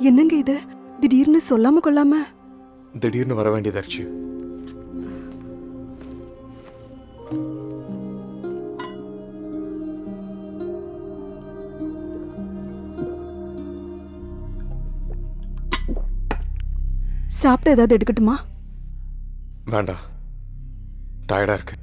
என்னங்க இது திடீர்னு சொல்லாம கொள்ளாம? திடீர்னு வர வேண்டியதாச்சு. சாப்பிட ஏதாவது எடுக்கட்டுமா? வேண்டாம், டயர்டா இருக்கு.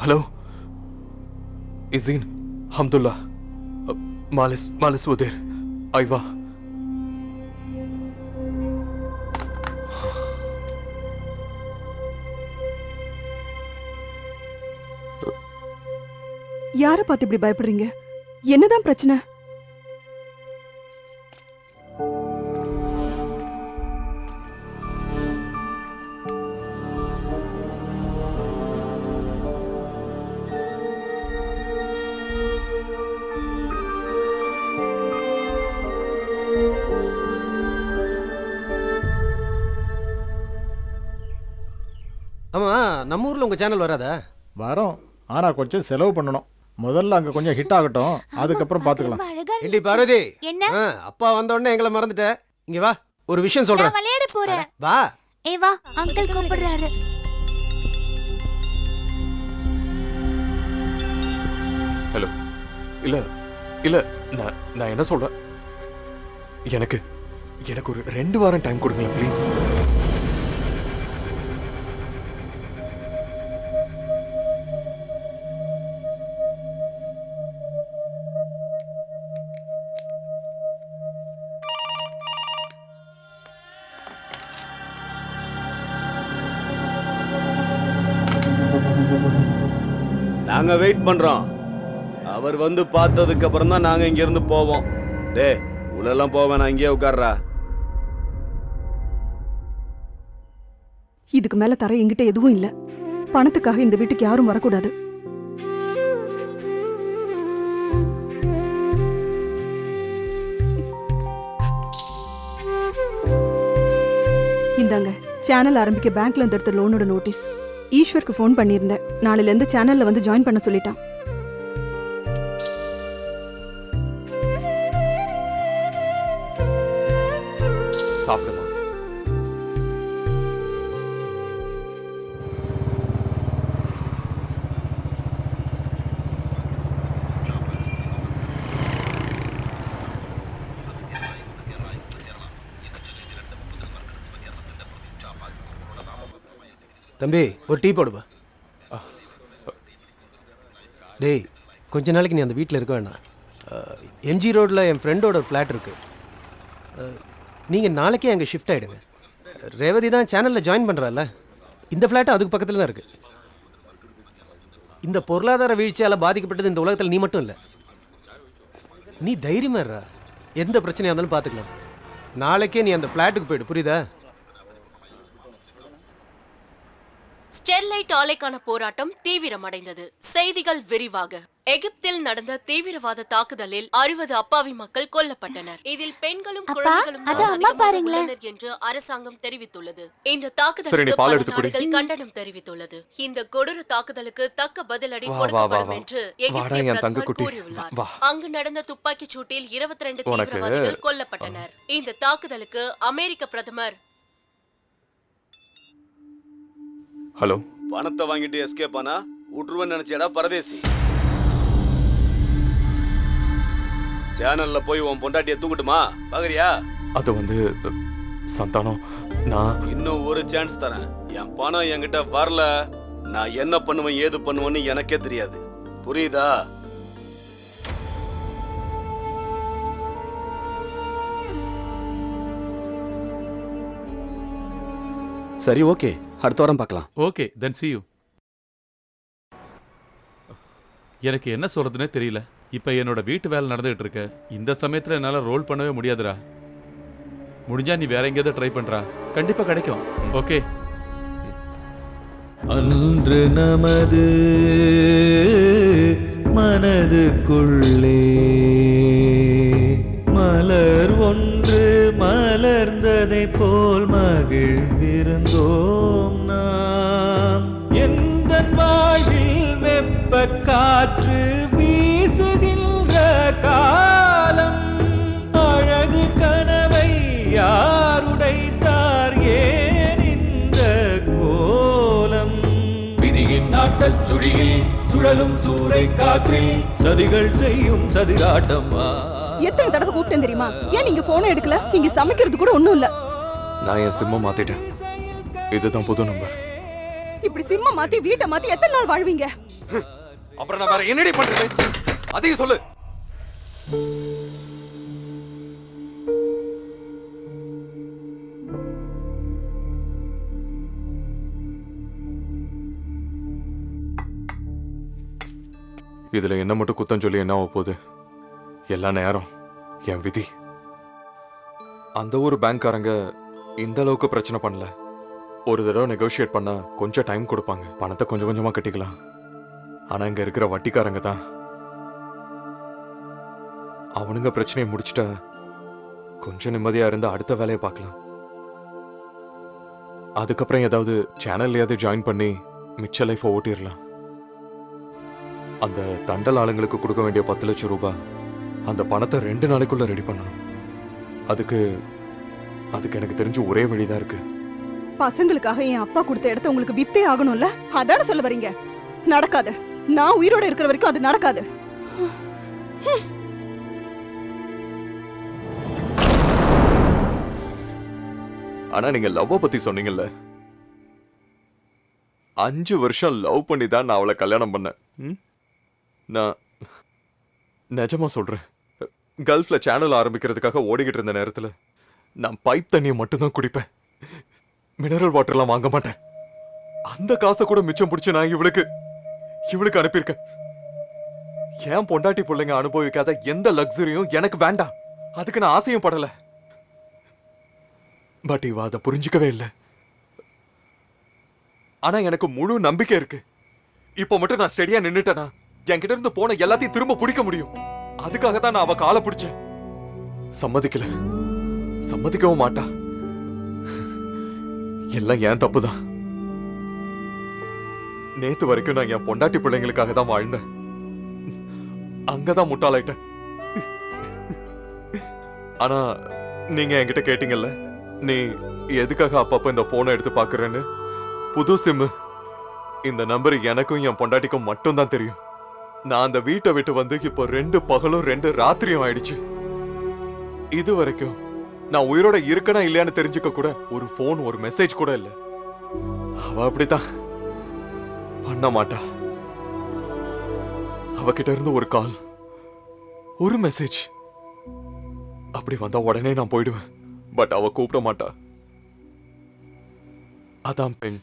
हेलो इज़ीन हमदुल्ला मालिस उदेर आइवा. யாரை பார்த்து இப்படி பயப்படுறீங்க? என்னதான் பிரச்சனை? ஆமா, நம்ம ஊர்ல உங்க சேனல் வராதா? வரோம், ஆனால் கொஞ்சம் செலவு பண்ணணும். முதல்ல அங்கே கொஞ்சம் ஹிட் ஆகட்டும், அதுக்கப்புறம் பார்த்துக்கலாம். ஏண்டி பார்வதி, என்ன? அப்பா வந்த உடனே எங்களை மறந்துட்ட. இங்க வா, ஒரு விஷயம் சொல்றேன். நான் விளையாட போறேன். வா. ஏய் வா, அங்கிள் கூப்பிடுறாரு. ஹலோ, இல்ல இல்ல நான் என்ன சொல்றேன், எனக்கு ஒரு 2 வாரம் டைம் கொடுங்களேன் ப்ளீஸ். நாங்க வெயிட் பண்றோம். அவர் வந்து பார்த்ததுக்கு அப்புறம் தான் நாங்க இங்க இருந்து போவோம். டே, உள்ளெல்லாம் போவேன், நான் இங்கேயே உட்கார்றா. இதுக்கு மேல தர என்கிட்ட எதுவும் இல்ல. பணத்துக்காக இந்த வீட்டுக்கு யாரும் வரக்கூடாது. இந்தாங்க, சேனல் ஆரம்பிக்க பேங்க்ல இருந்து எடுத்த லோனோட நோட்டீஸ். ஈஸ்வருக்கு ஃபோன் பண்ணியிருந்தேன். நாளையில இருந்து சேனல்ல வந்து ஜாயின் பண்ண சொல்லிட்டான். சாப்பிடுமா? தம்பி, ஒரு டீ போடுப்பா. டேய், கொஞ்ச நாளைக்கு நீ அந்த வீட்டில் இருக்க வேண்டாம். எம்ஜி ரோட்டில் என் ஃப்ரெண்டோட ஃப்ளாட் இருக்கு. நீங்கள் நாளைக்கே அங்கே ஷிஃப்ட் ஆகிடுங்க. ரேவதி தான் சேனலில் ஜாயின் பண்ணுறால. இந்த ஃப்ளாட்டு அதுக்கு பக்கத்தில் தான் இருக்குது. இந்த பொருளாதார வீழ்ச்சியால் பாதிக்கப்பட்டது இந்த உலகத்தில் நீ மட்டும் இல்லை. நீ தைரியமா இருடா. எந்த பிரச்சனையாக இருந்தாலும் பார்த்துக்கலாம். நாளைக்கே நீ அந்த ஃப்ளாட்டுக்கு போயிடு, புரியுதா? ஸ்டெர்லைட் ஆலைக்கான போராட்டம் தீவிரமடைந்தது. செய்திகள் விரிவாக. எகிப்தில் நடந்த தீவிரவாத தாக்குதலில் 60 அப்பாவி மக்கள் கொல்லப்பட்டனர். இதில் பெண்களும் குழந்தைகளும் உள்ளனர் என்று அரசாங்கம் தெரிவித்துள்ளது. இந்த தாக்குதலுக்கு பல நாடுகள் கண்டனம் தெரிவித்துள்ளது. இந்த கொடூர தாக்குதலுக்கு தக்க பதிலடி கொடுக்கப்படும் என்று எகிப்திய பிரதமர் கூறியுள்ளார். அங்கு நடந்த துப்பாக்கிச் சூட்டில் 22 தீவிரவாதிகள் கொல்லப்பட்டனர். இந்த தாக்குதலுக்கு அமெரிக்க பிரதமர் ஹலோ, பணத்தை வாங்கிட்டு எஸ்கேப் ஆனா விட்டுருவேன்னு நினைச்சேடா பரதேசி. சேனல்ல போய் உன் பொண்டாட்டியை தூக்கட்டுமா பாக்குறியா? அது வந்து சந்தானம், நான் இன்னும் ஒரு சான்ஸ் தரேன். என் பணம் என்கிட்ட வரல, நான் என்ன பண்ணுவேன் ஏது பண்ணுவேன்னு எனக்கே தெரியாது, புரியுதா? சரி, ஓகே, அடுத்த வாரம் பார்க்கலாம். Okay, then see you. எனக்கு என்ன சொல்றதுனே தெரியல. இப்ப என்னோட வீட்டு வேலை நடந்துகிட்டு இருக்கு. இந்த சமயத்துல என்னால ரோல் பண்ணவே முடியாதுடா. முடிஞ்சா நீ வேற எங்கேயாவது ட்ரை பண்றா, கண்டிப்பா கிடைக்கும். ஓகே. அன்று நமது மனதுக்குள்ளே மலர் ஒன்று மலர்ந்ததை போல் மகிழ்ந்திருந்தோம் நாம். எந்த வாழ்வில் வெப்ப காற்று வீசுகின்ற காலம், அழகு கனவை யாருடைத்தார் ஏன் இந்த கோலம்? விதியின் நாட்டச் சுழியில் சுழலும் சூறை காற்றில் சதிகள் செய்யும் சதிராட்டம். எத்தனை தடவை கூப்பிட்டேன் தெரியுமா? ஏன் நீங்க போனை எடுக்கல? இங்க சமைக்கிறது கூட ஒண்ணும் இல்ல. நான் என் சிம்ம மாத்திட்டேன். இதுதான் புது நம்பர். இப்படி சிம்ம மாத்தி வீட்டை மாத்தி எத்தனை நாள் வாழ்வீங்க? அப்புறம் நான் வேற என்னடி பண்றது? அதையும் சொல்லு. இதுல என்ன மட்டும் குத்தம் சொல்லி என்ன ஆக போகுது? எல்லா நேரம் என் விதி. அந்த ஒரு பேங்க்காரங்க இந்த அளவுக்கு பிரச்சனை பண்ணல. ஒரு தடவை நெகோஷியேட் பண்ணா கொஞ்சம் டைம் கொடுப்பாங்க, பணத்தை கொஞ்சம் கொஞ்சமா கட்டிக்கலாம். ஆனா இங்க இருக்கிற வட்டிக்காரங்க தான், அவனுங்க பிரச்சனையை முடிச்சிட்டா கொஞ்சம் நிம்மதியா இருந்து அடுத்த வேலையை பார்க்கலாம். அதுக்கப்புறம் ஏதாவது சேனல்லையாவது ஜாயின் பண்ணி மிச்ச லைஃபை ஓட்டிடலாம். அந்த தண்டல் ஆளுங்களுக்கு கொடுக்க வேண்டிய 10 லட்சம் ரூபாய், அந்த பணத்தை 2 நாளைக்குள்ள ரெடி பண்ணணும். அதுக்கு எனக்கு தெரிஞ்சு ஒரே வழிதான் இருக்கு. பசங்களுக்காக என் அப்பா கொடுத்த இடத்த உங்களுக்கு வித்தே ஆகணும்ல? அதான சொல்ல வரீங்க? நடக்காது. நான் உயிரோட இருக்கிற வரைக்கும் அது நடக்காது. ஆனா நீங்க லவ் பத்தி சொன்னீங்கல்ல, 5 வருஷம் லவ் பண்ணி தான் நான் அவளை கல்யாணம் பண்ணேன். நான் நிஜமா சொல்றேன், கல்ஃப்ல சேனல் ஆரம்பிக்கிறதுக்காக ஓடிக்கிட்டு இருந்த நேரத்துல நான் பைப் தண்ணியை மட்டும்தான் குடிப்பேன், மினரல் வாட்டர்லாம் வாங்க மாட்டேன். அந்த காசை கூட மிச்சம் பிடிச்சு நான் இவளுக்கு அனுப்பியிருக்கேன். ஏன் பொண்டாட்டி பிள்ளைங்க அனுபவிக்காத எந்த லக்ஸரியும் எனக்கு வேண்டாம். அதுக்கு நான் ஆசையும் படல. பட் இவ அதை புரிஞ்சுக்கவே இல்லை. ஆனா எனக்கு முழு நம்பிக்கை இருக்கு. இப்ப மட்டும் நான் ஸ்டெடியா நின்னுட்டேனா என்கிட்ட இருந்து போன எல்லாத்தையும் திரும்ப பிடிக்க முடியும். அதுக்காக தான் நான் அவ காலை பிடிச்சேன். சம்மதிக்கவும் மாட்டா. எல்லாம் ஏன் தப்புதான். நேத்து வரைக்கும் நான் என் பொண்டாட்டி பிள்ளைங்களுக்காக தான் வாழ்ந்தேன். அங்கதான் முட்டாளாயிட்டேன். ஆனா நீங்க என்கிட்ட கேட்டீங்கல்ல, நீ எதுக்காக அப்பப்ப இந்த போனை எடுத்து பாக்குறேன்னு. புது சிம்மு. இந்த நம்பர் எனக்கும் என் பொண்டாட்டிக்கும் மட்டும் தான் தெரியும். நான் அந்த வீட்டை விட்டு வந்து இப்போ 2 பகலும் 2 ராத்திரியும் ஆயிடுச்சு. இது வரைக்கும் நான் உயிரோட இருக்கனா இல்லையான்னு தெரிஞ்சுக்க கூட ஒரு போன், ஒரு மெசேஜ் கூட இல்ல. அவ அப்படித்தான் பண்ண மாட்டா. அவகிட்ட இருந்து ஒரு கால், ஒரு மெசேஜ் அப்படி வந்தா உடனே நான் போயிடுவேன். பட் அவ கூப்பிட மாட்டா. அதான் பெண்.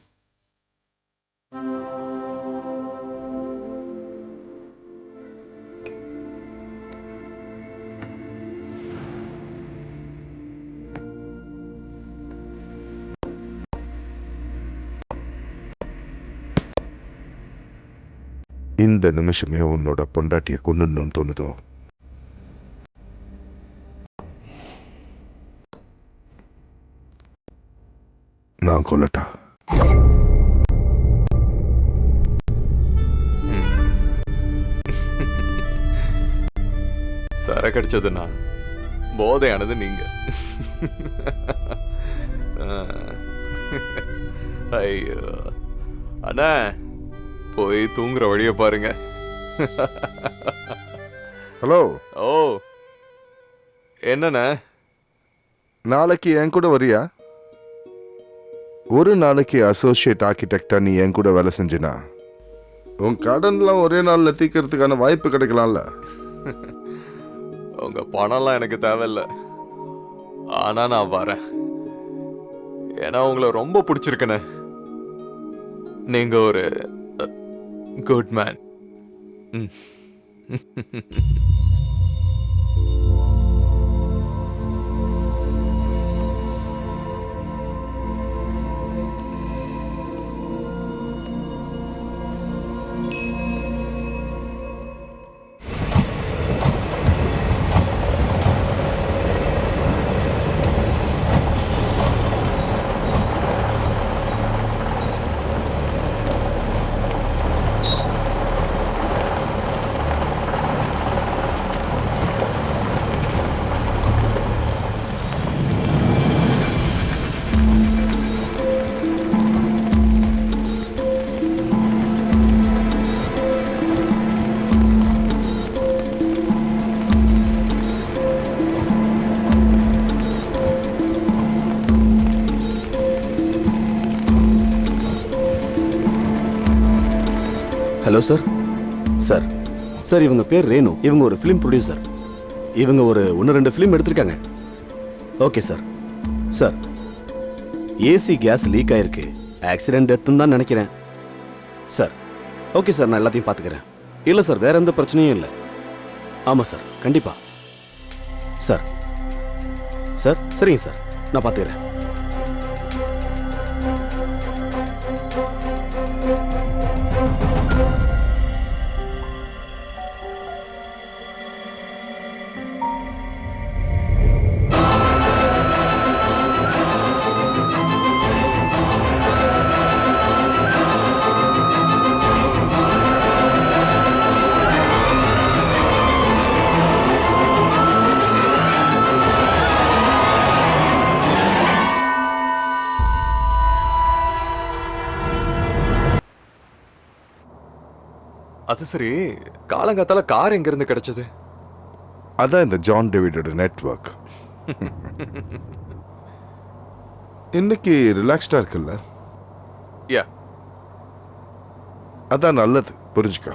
இந்த நிமிஷமே உன்னோட பொண்டாட்டியை கொண்டுன்னு தோணுதோ? நான் கொல்லட்டா? சர கடிச்சதுன்னா போதையானது நீங்க. ஐயோ அண்ணா, போய் தூங்குற வழிய பாருங்க. ஹலோ. ஓ என்னண்ணா, நாளைக்கு என் கூட வரியா? ஒரு நாளைக்கு அசோசியேட் ஆர்கிடெக்டா நீ என் கூட வேலை செஞ்சினா உன் கடன்லாம் ஒரே நாள்ல தீக்கிறதுக்கான வாய்ப்பு கிடைக்கலாம்ல. உங்க பணம்லாம் எனக்கு தேவையில்ல. ஆனா நான் வரேன். ஏன்னா உங்களை ரொம்ப பிடிச்சிருக்கேனே. நீங்க ஒரு good man. Hello sir. Sir sir இவங்க பேர் ரேணு. இவங்க ஒரு ஃபிலிம் ப்ரொடியூசர். இவங்க ஒரு 1-2 ஃபிலிம் எடுத்திருக்காங்க. Okay sir. Sir AC gas leak ஆயிருக்கு. ஆக்சிடென்ட் டெத்துன்னு தான் நினைக்கிறேன் சார். ஓகே சார், நான் எல்லாத்தையும் பார்த்துக்கிறேன். இல்லை சார், வேற எந்த பிரச்சனையும் இல்லை. ஆமாம் சார், கண்டிப்பாக. சார் சார் சரிங்க சார், நான் பார்த்துக்கிறேன். அது சரி, காலங்காத்தால கார் எங்க இருந்து கிடைச்சது? அதான் இந்த ஜான் டேவிடோட நெட்வொர்க். இன்னைக்கு ரிலாக்ஸ்டா இருக்குல்ல? யா, அதான் நல்லது, புரிஞ்சுக்க.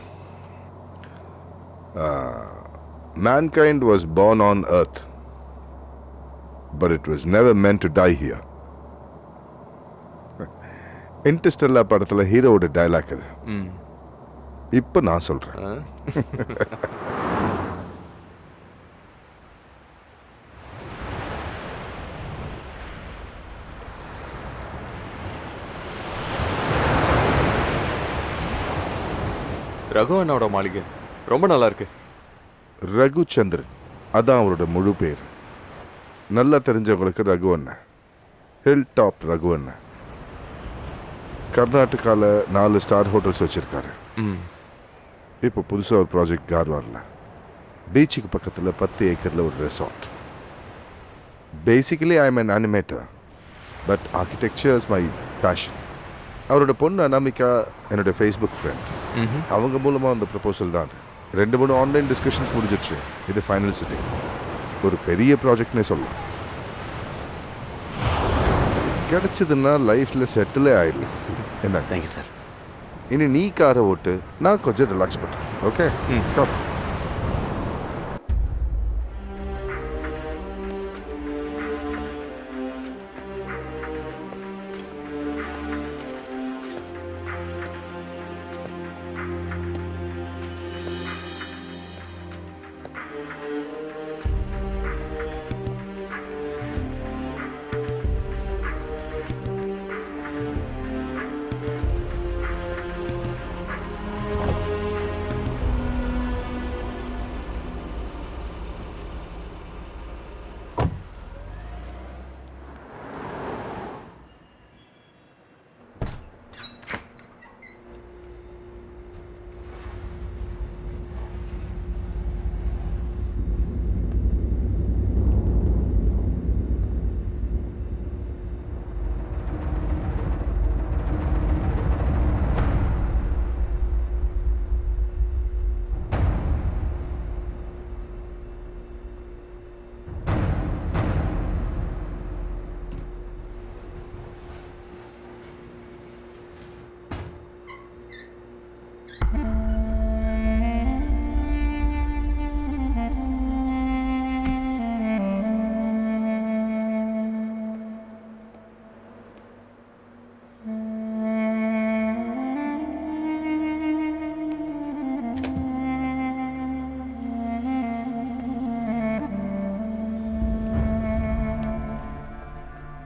mankind was born on earth, but it was never meant to die here. Interstellar படத்துல ஹீரோவோட டயலாக் அது. இப்ப நான் சொல்றேன். ரகு அண்ணாவோட மாளிகை ரொம்ப நல்லா இருக்கு. ரகுச்சந்திரன், அதான் அவரோட முழு பேர். நல்லா தெரிஞ்சவங்களுக்கு ரகு அண்ணன், ஹில் டாப் ரகு அண்ணன். கர்நாடகாவில் 4 ஸ்டார் ஹோட்டல்ஸ் வச்சிருக்காரு. இப்போ புதுசாக ஒரு ப்ராஜெக்ட் கார்வாரில், பீச்சுக்கு பக்கத்தில் 10 ஏக்கரில் ஒரு resort. Basically I am an animator, but architecture is my passion. அவரோட பொண்ணு அனாமிகா என்னோட ஃபேஸ்புக் ஃப்ரெண்ட். அவங்க மூலமாக அந்த ப்ரப்போசல் தான் அது. 2-3 ஆன்லைன் டிஸ்கஷன்ஸ் முடிஞ்சிடுச்சு. இது ஃபைனல் சிட்டிங். ஒரு பெரிய ப்ராஜெக்ட்னே சொல்லலாம். கிடைச்சதுன்னா லைஃப்பில் செட்டிலே ஆயிடலாம். என்ன? Thank you sir. இனி நீ காரை ஓட்டு, நான் கொஞ்சம் ரிலாக்ஸ் பண்ணுறேன். Okay, come.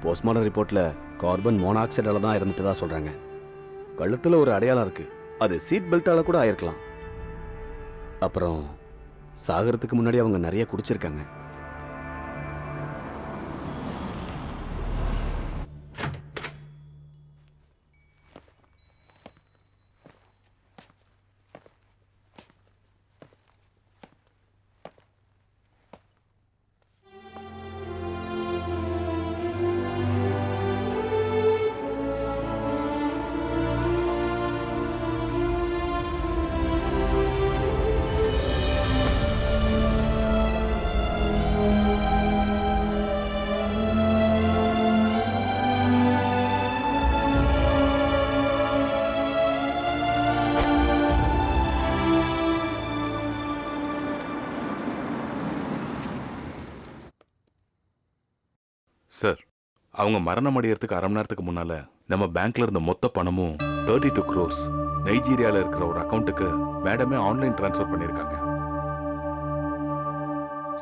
போஸ்ட்மார்டம் ரிப்போர்ட்ல கார்பன் மோனாக்சைடால தான் இறந்துட்டதா சொல்றாங்க. கழுத்துல ஒரு அடையாளம் இருக்கு. அது சீட் பெல்ட்டால கூட ஆயிருக்கலாம். அப்புறம் சாகறதுக்கு முன்னாடி அவங்க நிறைய குடிச்சிருக்காங்க. சார், அவங்க மரணம் அடையறதுக்கு அரை மணி நேரத்துக்கு முன்னால நம்ம பேங்க்ல இருந்த மொத்த பணமும் 32 crores நைஜீரியால இருக்கிற ஒரு அக்கௌண்ட்டுக்கு மேடமே ஆன்லைன் டிரான்ஸ்ஃபர் பண்ணிருக்காங்க.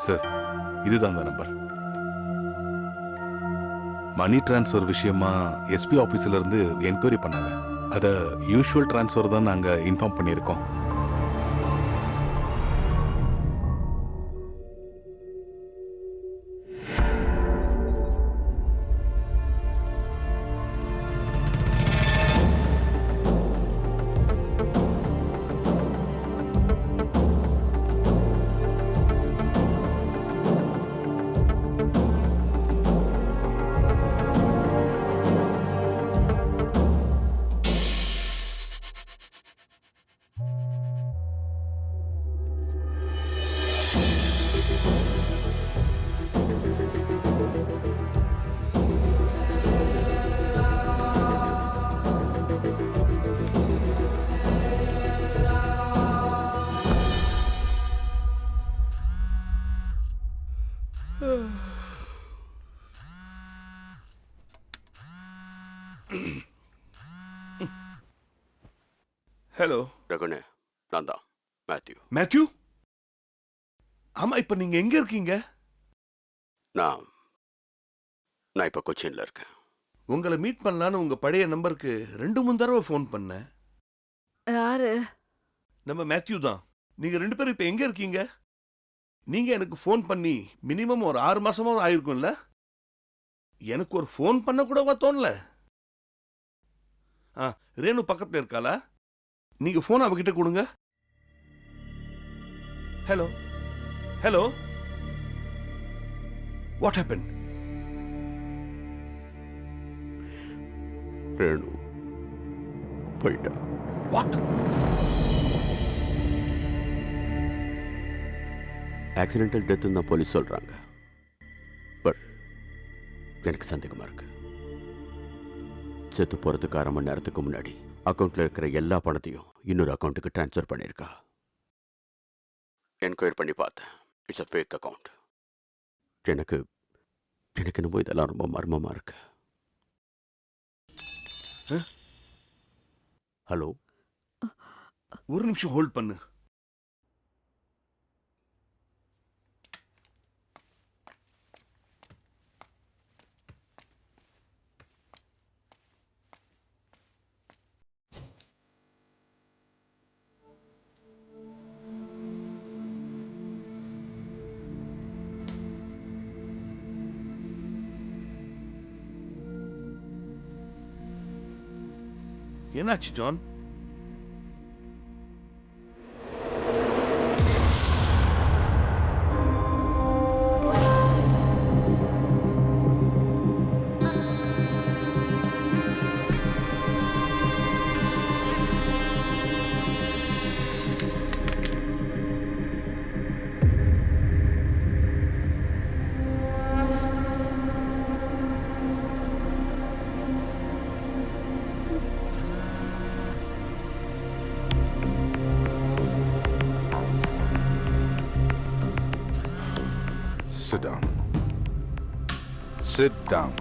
சார், இதுதான் அந்த நம்பர். மணி டிரான்ஸ்ஃபர் விஷயமா எஸ்பி ஆபீஸ்ல இருந்து என்கொயரி பண்ணாங்க. அத யூஷுவல் டிரான்ஸ்ஃபர் தான் நாங்க இன்ஃபார்ம் பண்ணியிருக்கோம். ஹலோ ரகுனே, நான் தான் மேத்யூ. மேத்யூ, ஆமா, இப்ப நீங்க எங்க இருக்கீங்க? நான் இப்ப கொச்சின்ல இருக்கேன். உங்களை மீட் பண்ணலான்னு உங்க பழைய நம்பருக்கு 2-3 தடவை ஃபோன் பண்ணேன். யாரு? நம்ம மேத்யூ தான். நீங்க 2 பேரும் இப்ப எங்க இருக்கீங்க? நீங்க எனக்கு ஃபோன் பண்ணி மினிமம் ஒரு 6 மாசமா ஆயிருக்கும்ல? எனக்கு ஒரு ஃபோன் பண்ண கூடவா தோணல? ரேணு பக்கத்துல இருக்காளா? நீங்க போன் அவகிட்ட கொடுங்க. Hello hello, what happen? Renu போயிட்டா. வாட்? ஆக்சிடென்டல் டெத்துன்னு தான் போலீஸ் சொல்றாங்க. பட் எனக்கு சந்தேகமா இருக்கு. செத்து போறதுக்கு அரை மணி நேரத்துக்கு முன்னாடி அக்கௌண்ட்ல இருக்கிற எல்லா பணத்தையும் இன்னொரு அக்கௌண்ட்டுக்கு டிரான்ஸ்ஃபர் பண்ணியிருக்கா. என்கொயரி பண்ணி பார்த்தேன். It's a fake account. எனக்கு என்னமோ இதெல்லாம் ரொம்ப மர்மமா இருக்கு. ஹலோ, ஒரு நிமிஷம் ஹோல்ட் பண்ணு. என்னாச்சு John? Sit down. Sit down.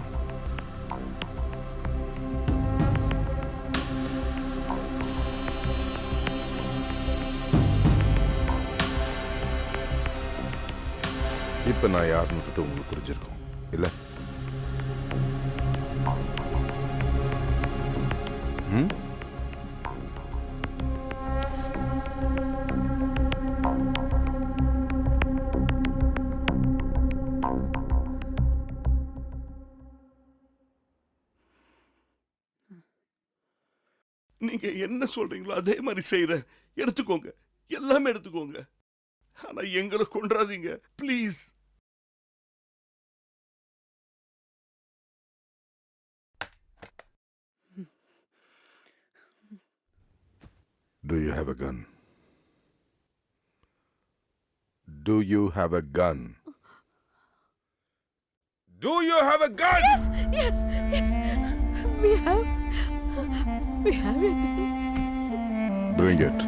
இப்ப நான் யாருன்னு உங்களுக்கு புரிஞ்சிருக்கும் இல்ல? நீங்க என்ன சொல்றீங்களோ அதே மாதிரி செய்யறேன். எடுத்துக்கோங்க, எல்லாமே எடுத்துக்கோங்க. ஆனா எங்களை கொன்றாதீங்க please. Do you have a gun? Do you have a gun? Do you have a gun? Yes, yes. We have it. Bring it.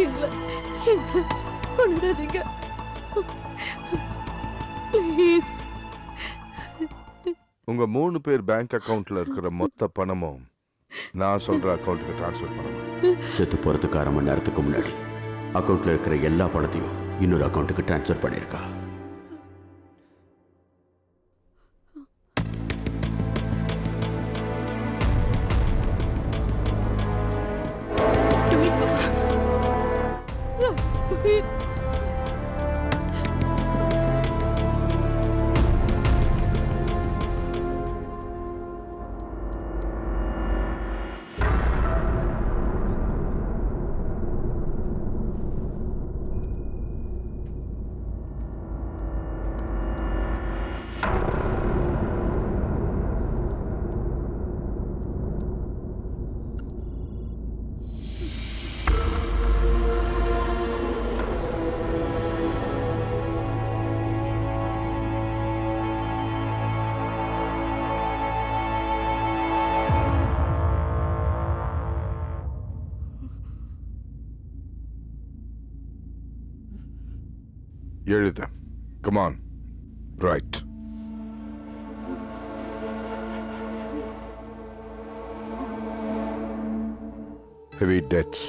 எங்களை கொண்டுடாதீங்க ப்ளீஸ். உங்க 3 பேர் பேங்க் அக்கவுண்ட்ல இருக்கிற மொத்த பணமும் நான் சொல்ற அக்கவுண்ட்டுக்கு ட்ரான்ஸ்ஃபர் பண்ணணும். செத்து போறதுக்கு 1/2 மணி நேரத்துக்கு முன்னாடி அக்கவுண்ட்ல இருக்கிற எல்லா பணத்தையும் இன்னொரு அக்கவுண்ட்டுக்கு ட்ரான்ஸ்ஃபர் பண்ணியிருக்கா. எழுத. Come on. Right. Heavy debts.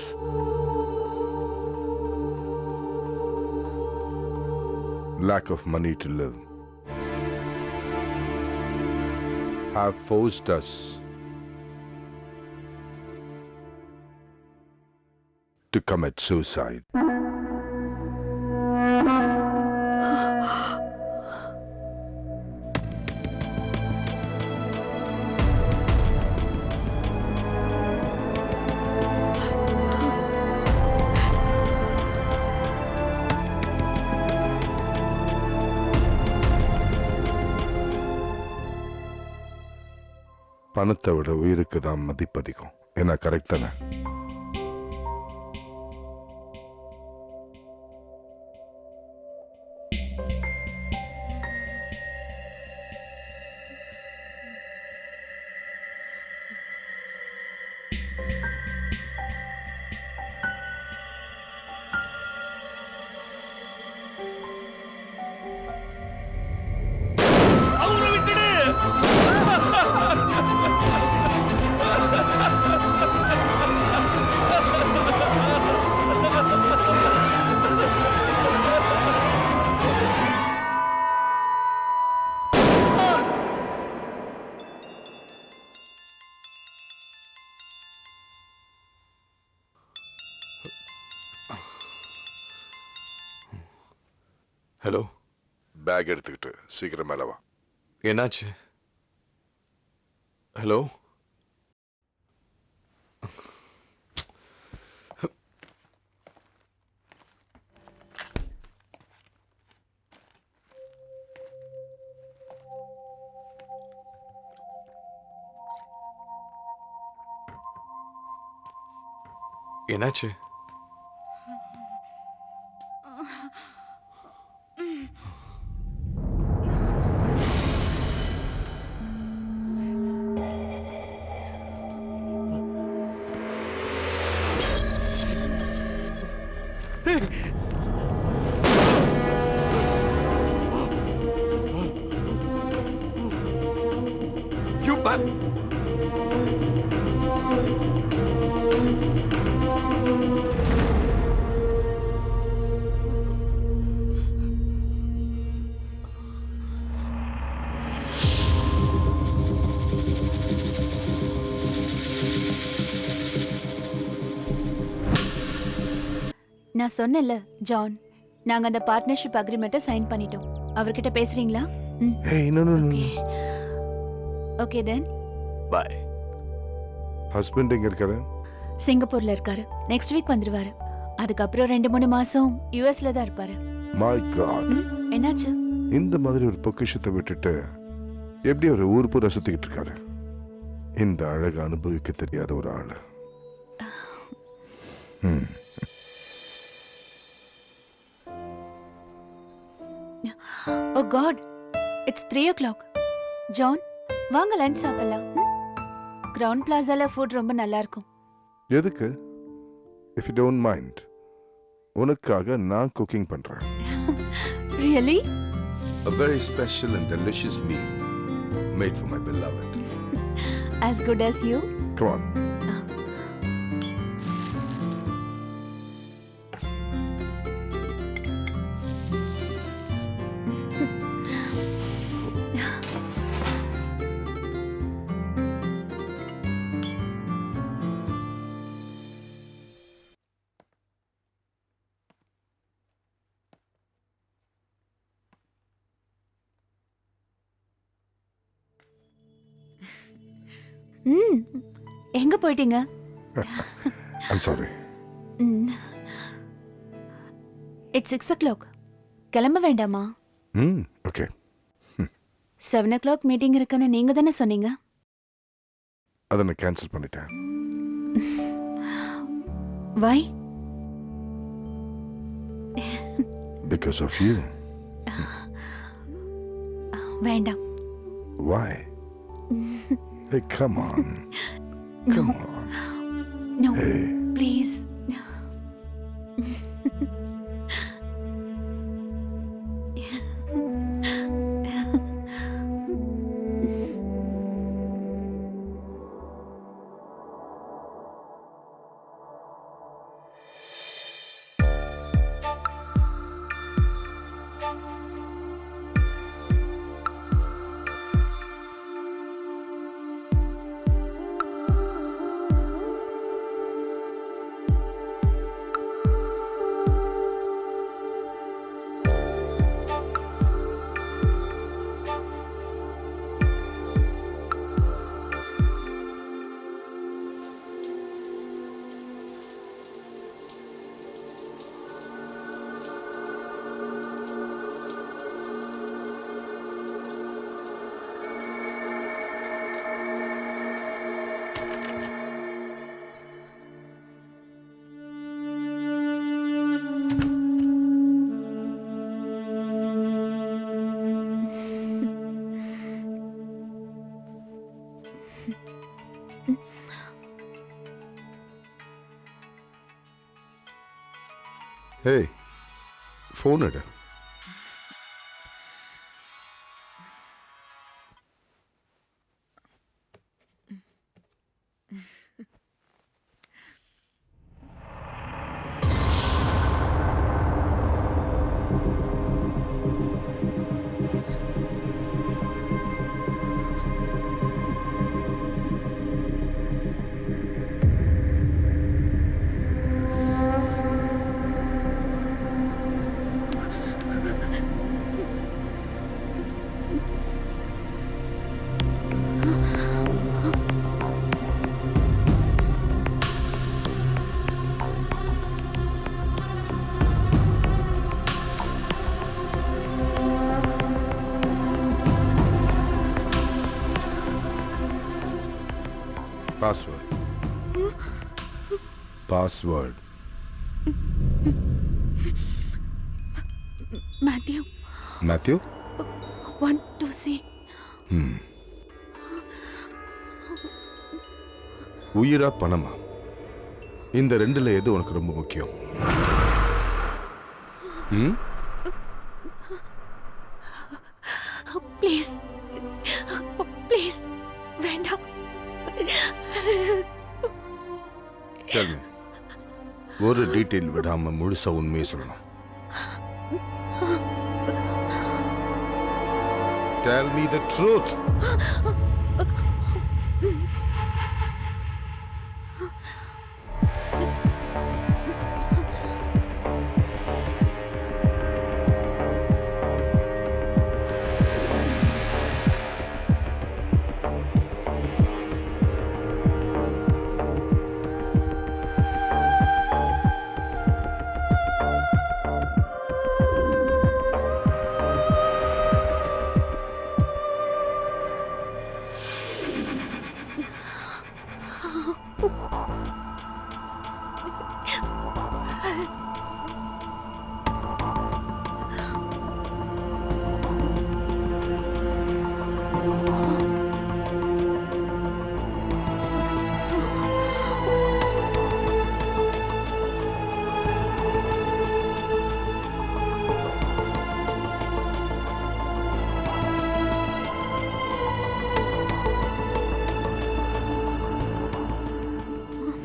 Lack of money to live. Have forced us to commit suicide. பணத்தை விட உயிருக்கு தான் மதிப்பதிகம். என்ன கரெக்ட் தானே? ஹலோ. பேக் எடுத்துக்கிட்டு சீக்கிரம் மேலே வா. என்னாச்சு? ஹலோ. என்னாச்சு? You bad. நான் சொன்னேன்ல ஜான், நாங்க அந்த பார்ட்னர்ஷிப் அக்ரிமெண்ட்டை சைன் பண்ணிட்டோம். அவர்கிட்ட பேசுறீங்களா? Hey, no. Okay then bye. Husband எங்க இருக்காரு? சிங்கப்பூர்ல இருக்காரு. நெக்ஸ்ட் வீக் வந்துருவாரு. அதுக்கப்புறம் 2-3 மாசம் யுஎஸ்ல தான் இருப்பாரு. My God. என்னாச்சு? இந்த மாதிரி ஒரு பொக்கிஷத்தை விட்டுட்டு எப்படி ஒரு ஊர் பூரா சுத்திக்கிட்டு இருக்காரு? இந்த அழகை அனுபவிக்க தெரியாத ஒரு ஆளு. ஓ காட், இட்ஸ் 3 o'clock. ஜான், வாங்க லஞ்ச் சாப்பிடலாம். கிரவுண்ட் பிளாசால ஃபுட் ரொம்ப நல்லா இருக்கும். எதுக்கு? If you don't mind, உனக்காக நான் குக்கிங் பண்றேன். Really? A very special and delicious meal made for my beloved. As good as you? Come on. எங்க போயிட்டீங்க? I'm sorry. It's 6 o'clock. கிளம்ப வேண்டாமா? Okay. 7 o'clock மீட்டிங் இருக்குன்னு நீங்க தானே சொன்னீங்க. அதை நான் கேன்சல் பண்ணிட்டேன். Why? Because of you. வேண்டாம். Why? Hey, come on. Come on. No, Hey. please. Hey, phone எடு. Password. Password. Matthew. Matthew? Want to see? உயிரா பணமா? இந்த ரெண்டுல எது உனக்கு ரொம்ப முக்கியம்? Please. Please. வேண்டாம். Tell me. ஒரு டீடைல் விடாம முழுசா உண்மையை சொல்லணும். Tell me the truth.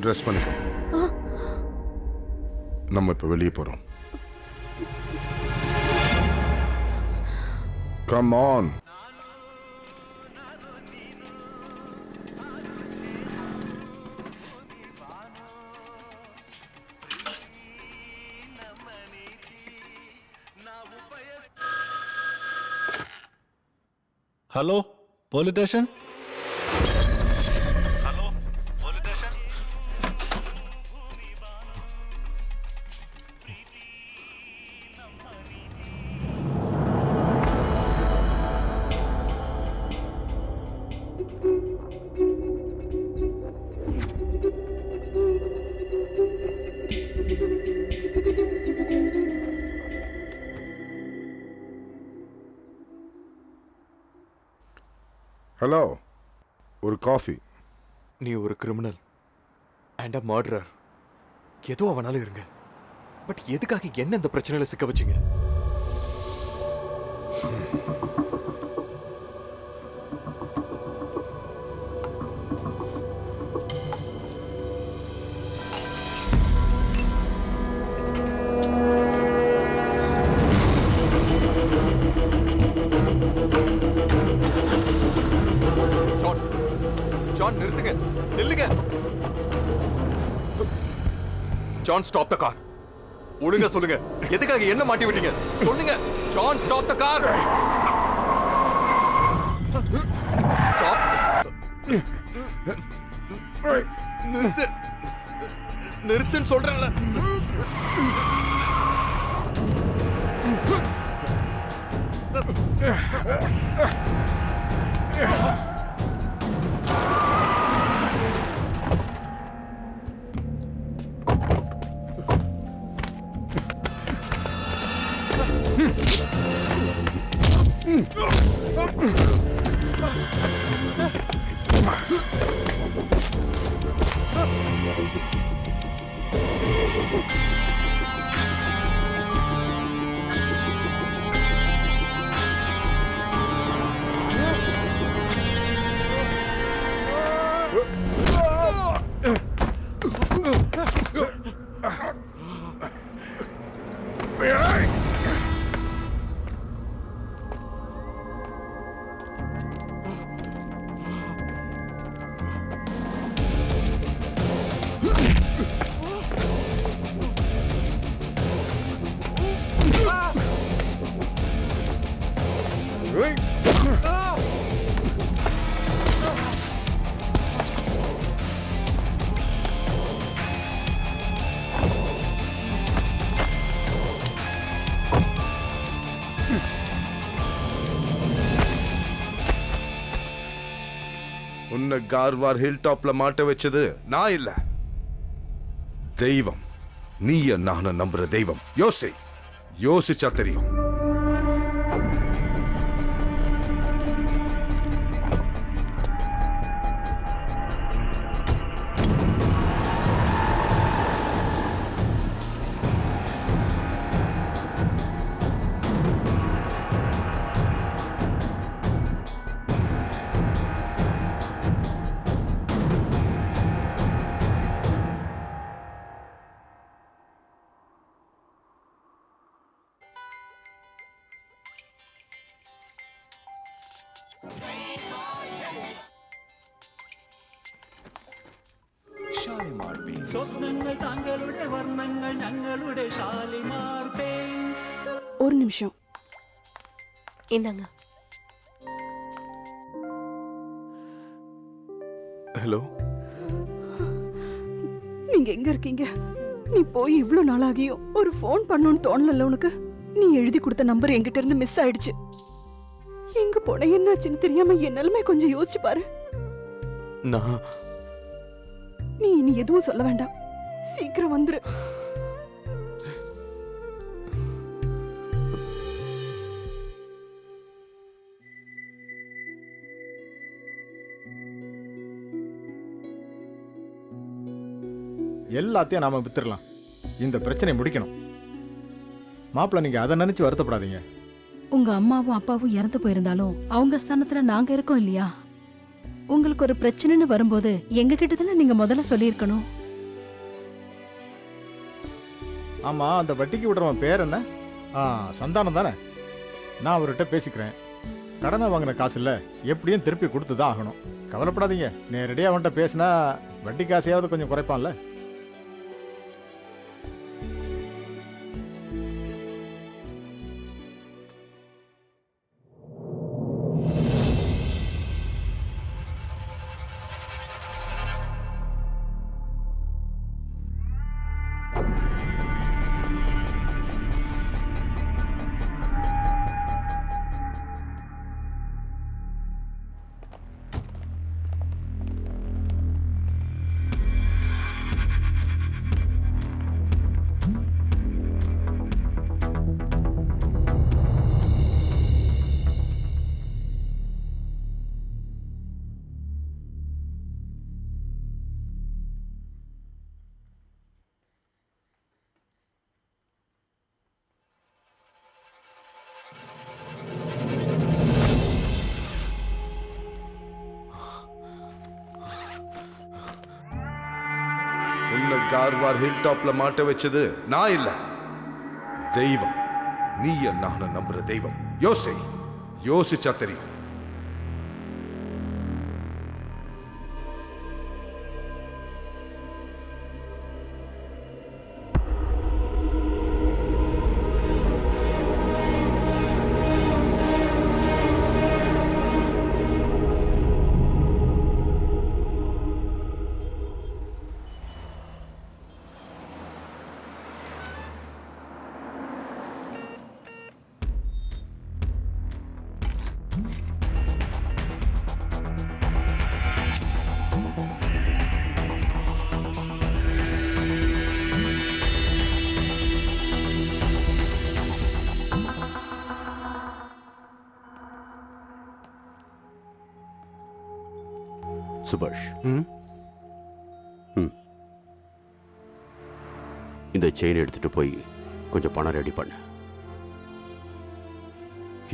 Dress பண்ணிக்கோ. நம்ம இப்போ வெளியே போகிறோம். Come on. Hello police station. Hello, ஒரு காஃபி. நீ ஒரு கிரிமினல் அண்ட் அ மர்டரர். ஏதோ அவனால இருங்க. பட் எதுக்காக என்ன இந்த பிரச்சனையில சிக்க வச்சீங்க? ஜான், நிறுத்துங்க, நில்லுங்க. John, stop the car. ஒழுங்கா சொல்லுங்க, எதுக்காக என்ன மாட்டி விட்டீங்க? சொல்லுங்க. John, stop the car. Stop. நிறுத்து, நிறுத்துன்னு சொல்றேன்ல. உன்னை கார்வார் ஹில் டாப்ல மாட்ட வச்சது நான் இல்ல, தெய்வம். நீய நான நம்புற தெய்வம். யோசிச்சா தெரியும். സ്വപ്നങ്ങൾ താങ്കളുടെ വർണ്ണങ്ങൾ ഞങ്ങളുടെ ഷാലിമാർ പെയിന്റ്സ്. ஒரு நிமிஷம். இந்தாங்க. ஹலோ, நீங்க எங்க இருக்கீங்க? நீ போய் இவ்ளோ நாளாகியும் ஒரு ஃபோன் பண்ணணும்னு தோணல உனக்கு? நீ எழுதி கொடுத்த நம்பர் என்கிட்ட இருந்து மிஸ் ஆயிடுச்சு. எங்க போன, என்னாச்சுன்னு தெரியாம என் நிலைமை கொஞ்சம் யோசிச்சு பாரு. நான் நீ இனி எதுவும் சொல்ல வேண்டாம். சீக்கிரம் வந்துரு. எல்லாத்தையும் நாம வித்துடலாம். இந்த பிரச்சனையை முடிக்கணும். மாப்பிள்ள, நீங்க அதை நினைச்சு வருத்தப்படாதீங்க. உங்க அம்மாவும் அப்பாவும் இறந்து போயிருந்தாலும் அவங்க ஸ்தானத்துல நாங்க இருக்கோம் இல்லையா? உங்களுக்கு ஒரு பிரச்சனைன்னு வரும்போது எங்க கிட்ட தானே நீங்க முதல்ல சொல்லியிருக்கணும். ஆமாம், அந்த வட்டிக்கு விடுறவன் பேர் என்ன? சந்தானம் தானே? நான் அவர்கிட்ட பேசிக்கிறேன். கடனை வாங்கின காசு இல்லை, எப்படியும் திருப்பி கொடுத்து தான் ஆகணும். கவலைப்படாதீங்க, நேரடியாக அவன்கிட்ட பேசினா வட்டி காசையாவது கொஞ்சம் குறைப்பான்ல. உன்னை கார்வார் ஹில் டாப்ல மாட்ட வச்சது நான் இல்ல, தெய்வம். நீ நான நம்புற தெய்வம். யோசிச்சா தெரியும். சுபாஷ், இந்த செயின் எடுத்துட்டு போய் கொஞ்சம் பணம் ரெடி பண்ணு.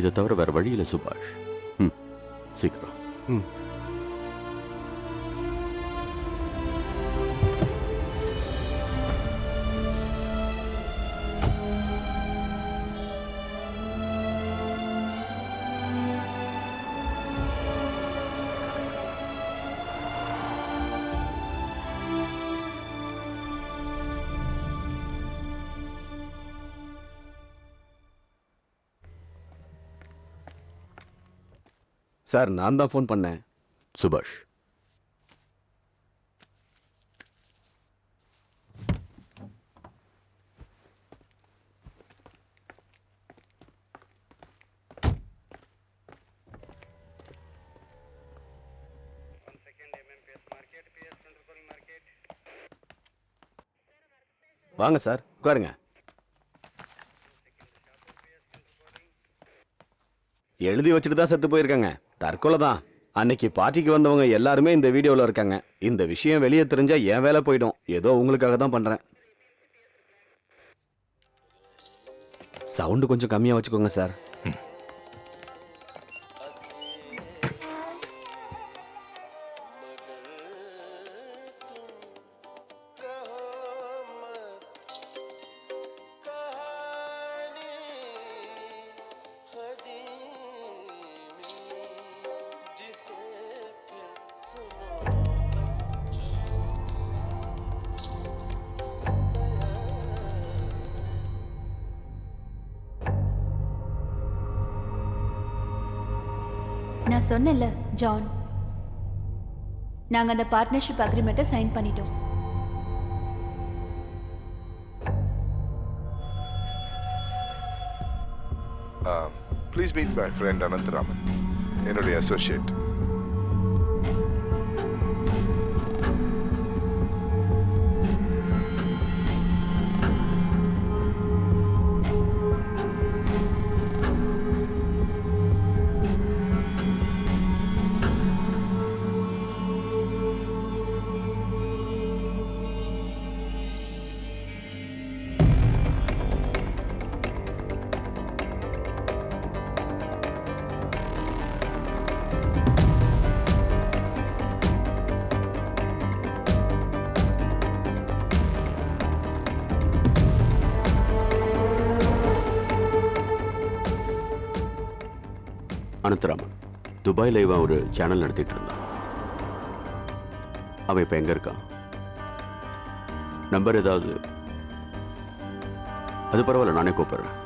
இதை தவிர வேற வழி இல்லை சுபாஷ். சீக்கிரம். சார், நான் தான் ஃபோன் பண்ணேன். சுபாஷ், வாங்க சார், உட்காருங்க. எழுதி வச்சுட்டு தான் செத்து போயிருக்காங்க. தற்கொலை தான். அன்னைக்கு பார்ட்டிக்கு வந்தவங்க எல்லாருமே இந்த வீடியோவில் இருக்காங்க. இந்த விஷயம் வெளியே தெரிஞ்சா என் வேலை போயிடும். ஏதோ உங்களுக்காக தான் பண்றேன். சவுண்டு கொஞ்சம் கம்மியாக வச்சுக்கோங்க சார். நான் சொன்னேன்ல ஜான், நாங்க அந்த பார்ட்னர்ஷிப் அக்ரிமெண்ட்டை சைன் பண்ணிட்டோம். Please meet my friend Anantharaman, என்னுடைய அசோசியேட். அனந்தராமன். துபாயில் இவன் ஒரு சேனல் நடத்திட்டு இருந்தான். அவன் இப்போ எங்கே இருக்கான்? நம்பர் ஏதாவது? அது பரவாயில்ல, நானே கூப்பிட்றேன்.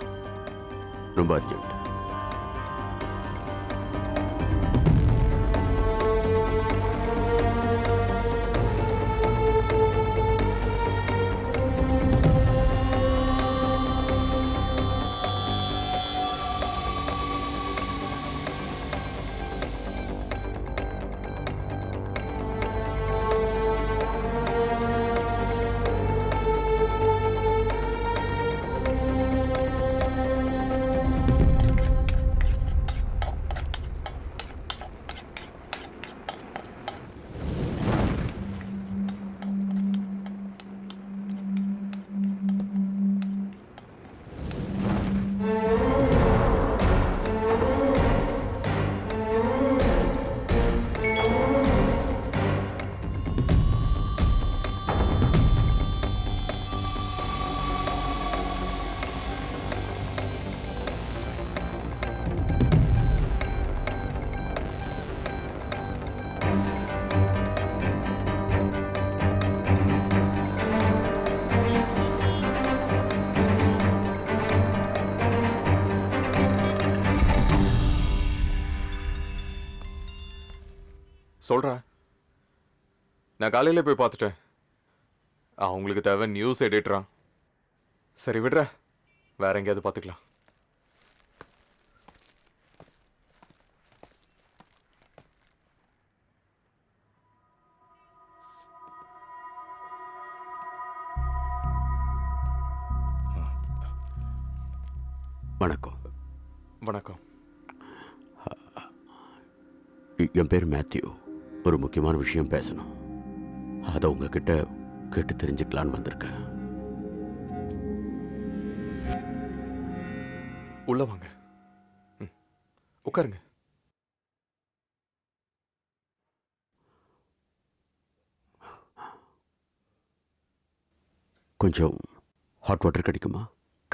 ரொம்ப அர்ஜென்ட். சொல்கிறேன். நான் காலையில் போய் பார்த்துட்டேன். அவங்களுக்கு தேவை நியூஸ் எடிட்டரா. சரி விடுற, வேற எங்கேயாவது பார்த்துக்கலாம். வணக்கம். வணக்கம். என் பேர் மேத்யூ. ஒரு முக்கியமான விஷயம் பேசணும். அதை உங்ககிட்ட கேட்டு தெரிஞ்சுக்கலான்னு வந்திருக்கேன். உள்ள வாங்க. உட்காருங்க. கொஞ்சம் ஹாட் வாட்டர் கிடைக்குமா?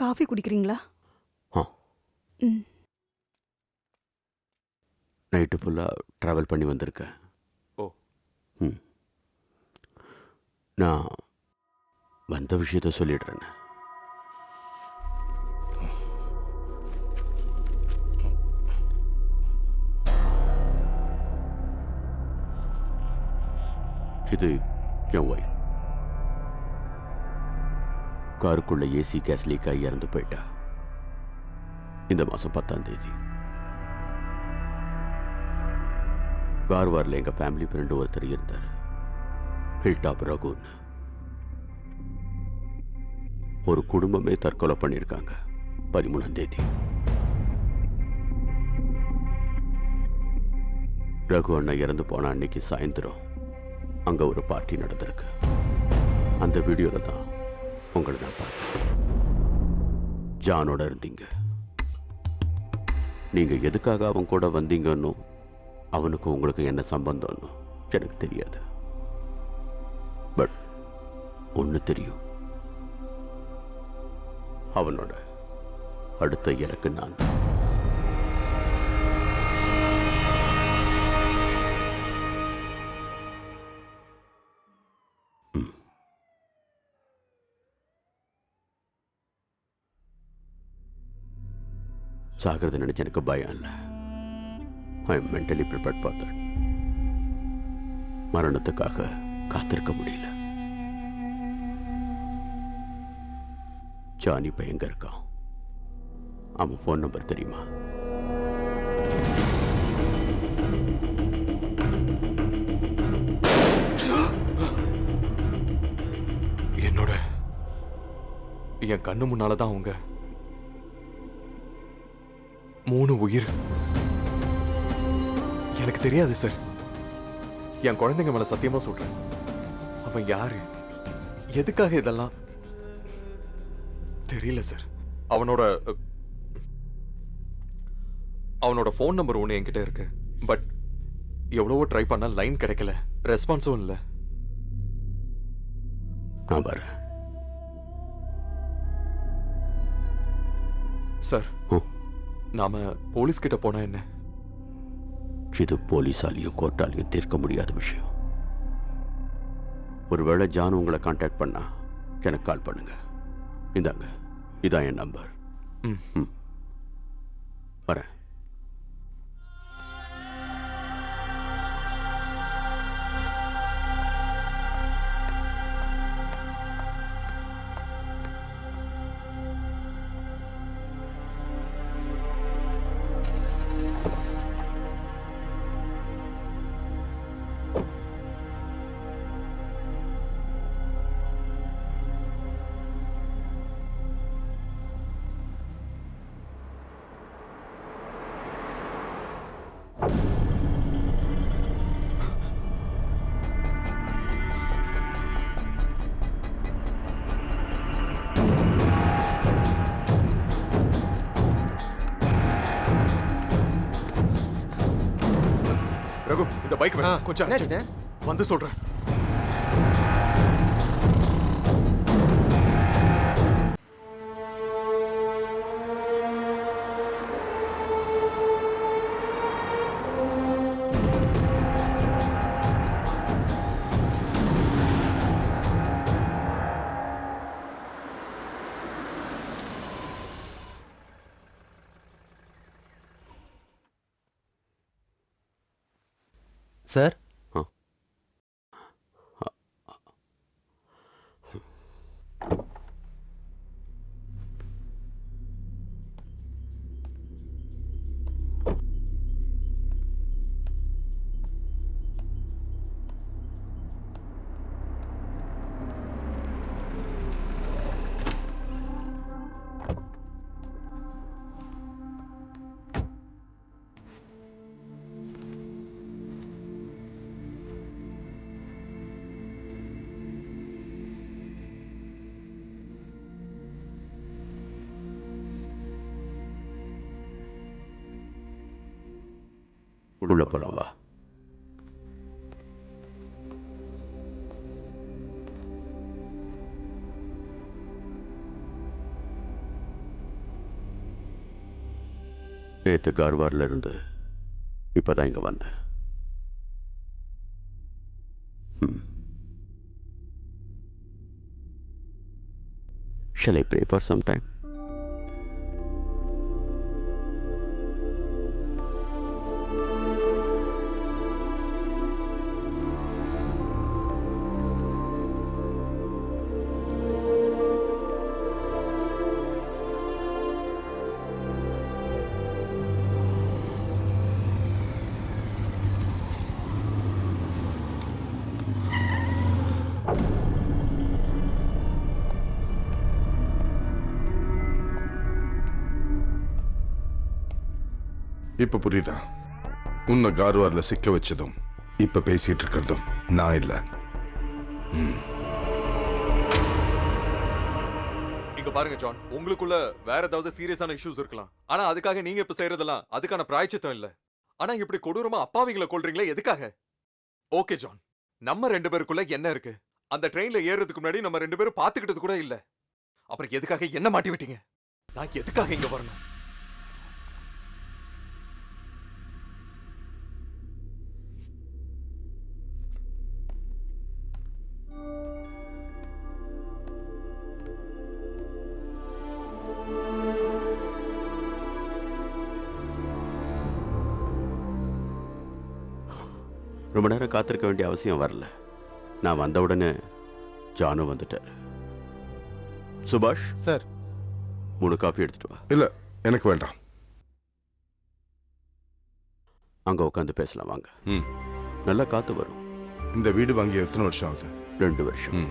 காஃபி குடிக்கிறீங்களா? ஆ. ம். நைட்டு ஃபுல்லாக ட்ராவல் பண்ணி வந்திருக்கேன். ஓ. ம். நான் வந்த விஷயத்த சொல்லிடுறேன். இது என் ஒய்ஃப். காருக்குள்ள ஏசி கேஸ் லீக் ஆகி இறந்து போயிட்டா. இந்த மாதம் 10ஆம் தேதி. கார்வாரில் எங்கள் ஃபேமிலி ஃப்ரெண்டு ஒருத்தர் இருந்தார், ஹில்டாப் ரகுன்னு. ஒரு குடும்பமே தற்கொலை பண்ணியிருக்காங்க 13ஆம் தேதி. ரகு அண்ணா இறந்து போன அன்னைக்கு சாயந்தரம் அங்கே ஒரு பார்ட்டி நடந்திருக்கு. அந்த வீடியோவில் தான் உங்களை நான் பார்த்தேன். ஜானோட இருந்தீங்க. நீங்கள் எதுக்காக அவன் கூட வந்தீங்கன்னு, அவனுக்கு உங்களுக்கு என்ன சம்பந்தம்னு எனக்கு தெரியாது. பட் ஒன்று தெரியும், அவனோட அடுத்த இலக்கு நான் தான். சாகிறது நினைச்சு எனக்கு பயம் இல்லை. I am mentally prepared for that. மரணத்துக்காக காத்திருக்க முடியல. ஜானி இப்போ எங்க இருக்கான்? அவன் ஃபோன் நம்பர் தெரியுமா? என்னோட என் கண்ணு முன்னாலதான் அவங்க 3 உயிர். எனக்கு தெரியாது சார். என் குழந்தைங்க மேல சத்தியமா சொல்றேன். அவன் யாரு, எதுக்காக இதெல்லாம் தெரியல சார். அவனோட ஃபோன் நம்பர் ஒன்று என்கிட்ட இருக்கு. பட் எவ்வளவோ ட்ரை பண்ணா லைன் கிடைக்கல, ரெஸ்பான்ஸும் இல்லை. நான் வரேன் சார். நாம போலீஸ் கிட்ட போனா என்ன? இது போலீஸாலையும் கோர்ட்டாலையும் தீர்க்க முடியாத விஷயம். ஒருவேளை ஜான் உங்களை கான்டாக்ட் பண்ணா எனக்கு கால் பண்ணுங்க. இந்தாங்க, இதான் என் நம்பர். வரேன். ரகு, இந்த பைக் வேணும். கொஞ்சம் வந்து சொல்றேன். சார், உள்ள போலாம் வா. நேற்று கார்வார்ல இருந்து இப்பதான் இங்க வந்தேன். Shall I pray for some time? இப்ப புரியுதா? உன்னை கார்வார்ல சிக்க வச்சதும் இப்ப பேசிட்டு இருக்கிறதும் நான் இல்ல. இங்க பாருங்க ஜான், உங்களுக்குள்ள வேற ஏதாவது சீரியஸான இஷ்யூஸ் இருக்கலாம். ஆனா அதுக்காக நீங்க இப்ப செய்யறதெல்லாம் அதுக்கான பிராயச்சித்தம் இல்ல. ஆனா இப்படி கொடூரமா அப்பாவிகளை கொல்றீங்களே, எதுக்காக? ஓகே ஜான், நம்ம 2 பேருக்குள்ள என்ன இருக்கு? அந்த ட்ரெயின்ல ஏறதுக்கு முன்னாடி நம்ம 2 பேரும் பாத்துக்கிட்டது கூட இல்ல. அப்புறம் எதுக்காக என்ன மாட்டி விட்டீங்க? நான் எதுக்காக இங்க வரணும்? ரொம்ப நேரம் காத்திருக்க வேண்டிய அவசியம் வரல. நான் வந்த உடனே ஜானும் வந்துட்டார். சுபாஷ் சார், 3 காஃபி எடுத்துட்டு வா. இல்ல, எனக்கு வேண்டாம். அங்க உட்காந்து பேசலாம் வாங்க. நல்லா காத்து வரும். இந்த வீடு வாங்கி எத்தனை வருஷம் ஆகுது? 2 வருஷம்.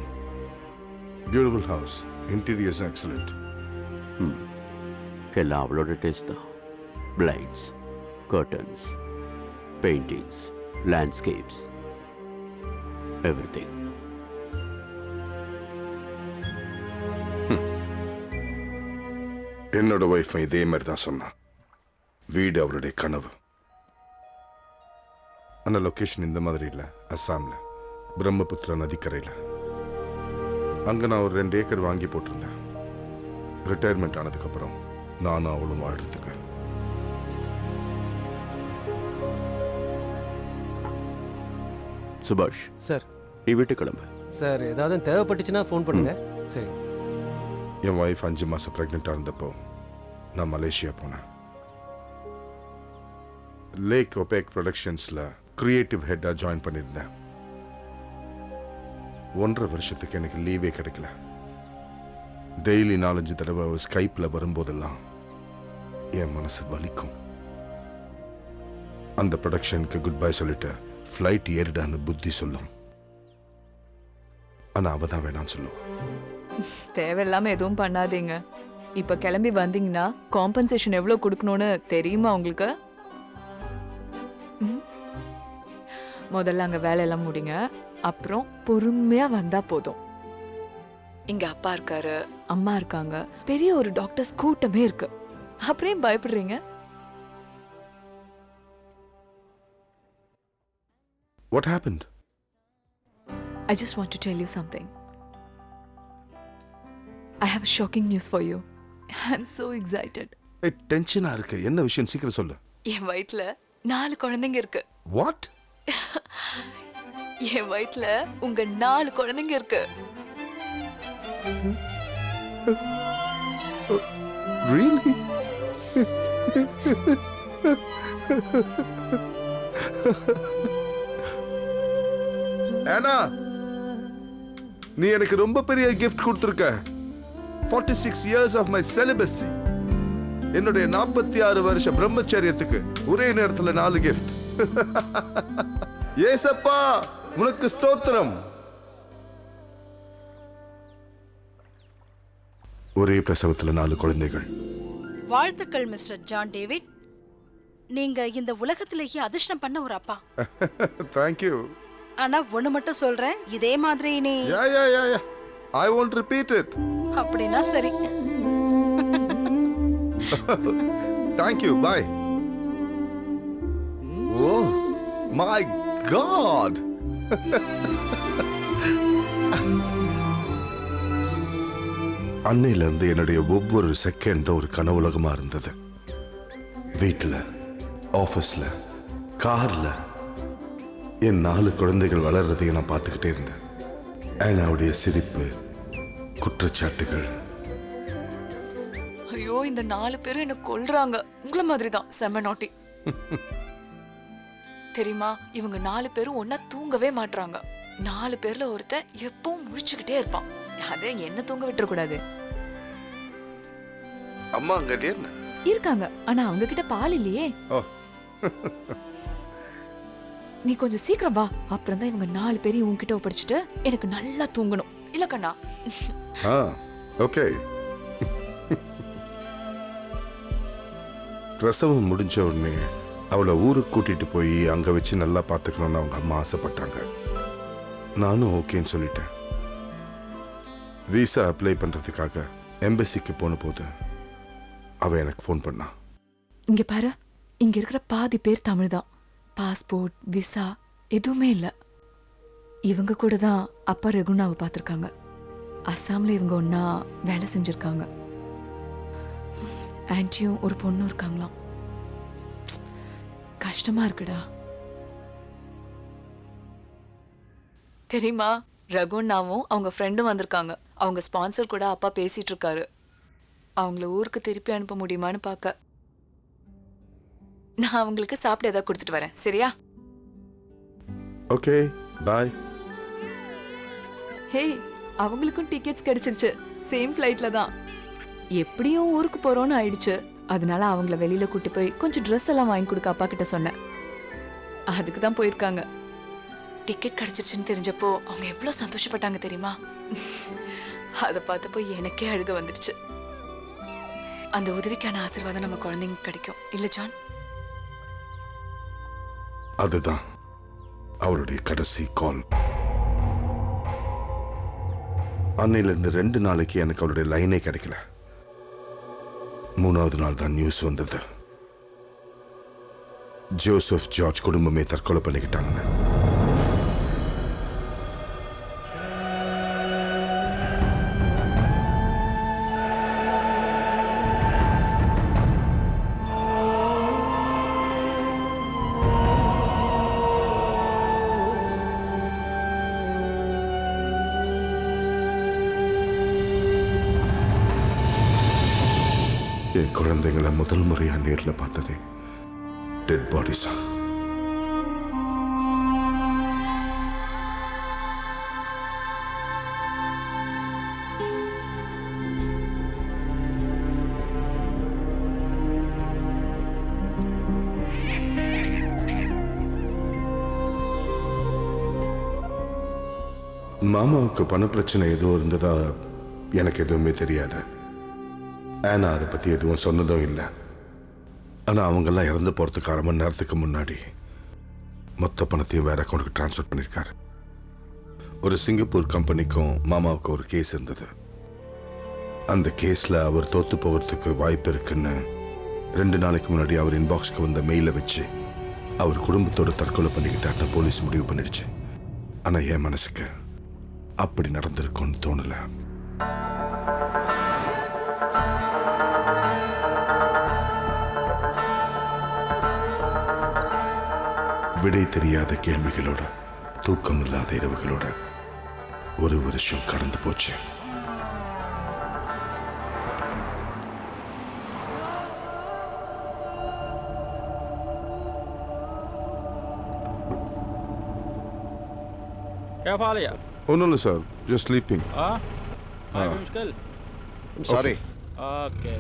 Beautiful house, interiors excellent. எல்லாம் அவளோட டேஸ்ட் தான். Blinds, curtains, paintings, landscapes, everything. என்னோட ஒய்ஃபை இதே மாதிரி தான் சொன்னான். வீடு அவருடைய கனவு. ஆனால் லொக்கேஷன் இந்த மாதிரி இல்லை. அஸ்ஸாம்ல பிரம்மபுத்திரா நதிக்கரையில். அங்கே நான் ஒரு 2 ஏக்கர் வாங்கி போட்டிருந்தேன். ரிட்டையர்மெண்ட் ஆனதுக்கப்புறம் நானும் அவளும் வாழ்றதுக்கு. சுபாஷ் சார் நீ வீட்டுக்கு கிளம்பு. சார் ஏதாவது தேவைப்பட்டுச்சுன்னா ஃபோன் பண்ணுங்க. சரி. என் ஒய்ஃப் 5 மாதம் ப்ரெக்னெண்ட்டாக இருந்தப்போ நான் மலேசியா போனேன். லேக் ஒபேக் ப்ரொடக்ஷன்ஸில் கிரியேட்டிவ் ஹெட்டாக ஜாயின் பண்ணியிருந்தேன். 1.5 வருஷத்துக்கு எனக்கு லீவே கிடைக்கல. டெய்லி 4-5 தடவை ஸ்கைப்பில் வரும்போதெல்லாம் என் மனசு வலிக்கும். அந்த ப்ரொடக்ஷனுக்கு குட் பை சொல்லிட்டு ஃப்ளைட் ஏறிடான்னு புத்தி சொல்லும். ஆனால் அவ தான் வேணான்னு சொல்லுவோம். தேவையில்லாம எதுவும் பண்ணாதீங்க. இப்ப கிளம்பி வந்தீங்கன்னா காம்பன்சேஷன் எவ்வளவு கொடுக்கணும்னு தெரியுமா உங்களுக்கு? முதல்ல அங்க வேலையெல்லாம் முடிங்க, அப்புறம் பொறுமையா வந்தா போதும். இங்க அப்பா இருக்காரு, அம்மா இருக்காங்க, பெரிய ஒரு டாக்டர்ஸ் கூட்டமே இருக்கு. அப்புறம் பயப்படுறீங்க? What happened? I just want to tell you something. I have a shocking news for you. I'm so excited. டென்ஷனா இருக்கு. என்ன விஷயம்? சீக்கிரம் சொல்லு. என் வயித்துல 4 குழந்தைங்க இருக்கு. What? என் வயித்துல உங்க 4 குழந்தைங்க இருக்கு. Really? Anna, நீ எனக்கு ரொம்ப பெரிய gift கொடுத்திருக்க. 46 years of my celibacy. என்னுடைய 46 வருஷ பிரம்மச்சரியத்துக்கு ஒரே நேரத்துல 4 gift. ஏசப்பா, உனக்கு ஸ்தோத்திரம். ஒரே பிரசவத்துல 4 குழந்தைகள். வாழ்த்துக்கள் மிஸ்டர் ஜான் டேவிட். நீங்க இந்த உலகத்திலேயே அதிர்ஷ்டம் பண்ண ஒரு அப்பா. Thank you. ஆனா ஒண்ணு மட்டும் சொல்றேன், இதே மாதிரி நீ Yeah. I won't repeat it. அப்படினா சரி. Thank you. Bye. Oh my God. அன்னையிலிருந்து என்னுடைய ஒவ்வொரு செகண்டும் ஒரு கனவுலகமா இருந்தது. வீட்டில், ஆஃபீஸ்ல, கார்ல என் 4 குழந்தைகள் வளர்றதையும் நான் பார்த்துக்கிட்டே இருந்தேன். ஆனாவுடைய சிரிப்பு, குற்றச்சாட்டுகள். ஐயோ, இந்த 4 பேரும் என்ன கொல்றாங்க. உங்கள மாதிரி தான் செம நாட்டி. தெரியுமா, இவங்க 4 பேரும் ஒன்னா தூங்கவே மாட்றாங்க. 4 பேர்ல ஒருத்தன் எப்பவும் முழிச்சுக்கிட்டே இருப்பான். அதே என்ன தூங்க விட்டுற கூடாது. அம்மா அங்க என்ன இருக்காங்க, ஆனா அவங்க கிட்ட பால் இல்லையே. நீ கொஞ்சம் சீக்கிரம் வா, அப்புறம் தான் இவங்க 4 பேரையும் உன்கிட்ட ஒப்படைச்சிட்டு எனக்கு நல்லா தூங்கணும். இல்ல கண்ணா? ஓகே. பிரசவம் முடிஞ்ச உடனே அவளை ஊருக்கு கூட்டிட்டு போய் அங்க வச்சு நல்லா பார்த்துக்கணும்னு அவங்க அம்மா ஆசைப்பட்டாங்க. நானும் ஓகேன்னு சொல்லிட்டேன். விசா அப்ளை பண்றதுக்காக எம்பசிக்கு போன போது அவ எனக்கு ஃபோன் பண்ணா. இங்க பாரு, இங்க இருக்கிற பாதி பேர் தமிழ் தான். பாஸ்போர்ட், விசா எதுவுமே இல்லை. இவங்க கூட தான் அப்பா ரகுணாவை பார்த்துருக்காங்க. அஸ்ஸாமில் இவங்க ஒன்றா வேலை செஞ்சுருக்காங்க. ஆன்ட்டியும் ஒரு பொண்ணும் இருக்காங்களாம். கஷ்டமா இருக்குடா. தெரியுமா, ரகுணாவும் அவங்க ஃப்ரெண்டும் வந்திருக்காங்க. அவங்க ஸ்பான்சர் கூட அப்பா பேசிட்டு இருக்காரு. அவங்கள ஊருக்கு திருப்பி அனுப்ப முடியுமான்னு பார்க்க. நான் அவங்களுக்கு சாப்பிட ஏதாவது கொடுத்துட்டு வரேன், சரியா? ஓகே, பாய். ஹே, அவங்களுக்கும் டிக்கெட்ஸ் கிடைச்சிருச்சு. சேம் ஃப்ளைட்ல தான். எப்படியும் ஊருக்கு போறோம்னு ஆயிடுச்சு. அதனால அவங்கள வெளியில கூட்டி போய் கொஞ்சம் ட்ரெஸ் எல்லாம் வாங்கி கொடுக்க அப்பா கிட்ட சொன்னேன். அதுக்கு தான் போயிருக்காங்க. டிக்கெட் கிடைச்சிருச்சுன்னு தெரிஞ்சப்போ அவங்க எவ்வளவு சந்தோஷப்பட்டாங்க தெரியுமா? அதை பார்த்தப்போ எனக்கே அழுக வந்துடுச்சு. அந்த உதவிக்கான ஆசீர்வாதம் நம்ம குழந்தைங்க கிடைக்கும் இல்ல ஜான்? அதுதான் அவளுடைய கடைசி கால். அன்னையிலிருந்து 2 நாளைக்கு எனக்கு அவளுடைய லைனே கிடைக்கல. 3வது நாள் தான் நியூஸ் வந்தது. ஜோசப் ஜார்ஜ் குடும்பமே தற்கொலை பண்ணிக்கிட்டாங்க. குழந்தைங்களை முதல் முறையாக நேரில் பார்த்ததே டெட் பாடிஸா. மாமாவுக்கு பணப்பிரச்சனை எதுவும் இருந்ததா எனக்கு எதுவுமே தெரியாது. ஆனா அதை பற்றி எதுவும் சொன்னதும் இல்லை. ஆனால் அவங்கெல்லாம் இறந்து போகிறதுக்கு 1/2 மணி நேரத்துக்கு முன்னாடி மொத்த பணத்தையும் வேற அக்கௌண்ட்டுக்கு ட்ரான்ஸ்ஃபர் பண்ணியிருக்காரு. ஒரு சிங்கப்பூர் கம்பெனிக்கும் மாமாவுக்கு ஒரு கேஸ் இருந்தது. அந்த கேஸில் அவர் தோற்று போகிறதுக்கு வாய்ப்பு இருக்குன்னு 2 நாளைக்கு முன்னாடி அவர் இன்பாக்ஸ்க்கு வந்த மெயிலை வச்சு அவர் குடும்பத்தோட தற்கொலை பண்ணிக்கிட்டாருன்னு போலீஸ் முடிவு பண்ணிடுச்சு. ஆனால் என் மனசுக்கு அப்படி நடந்திருக்கும்னு தோணல. விடை தெரியாத கேள்விகளோட, தூக்கம் இல்லாத இரவுகளோட 1 வருஷம் கடந்து போச்சு. ஒன்றும் இல்லை sir, just sleeping. Sorry. Okay.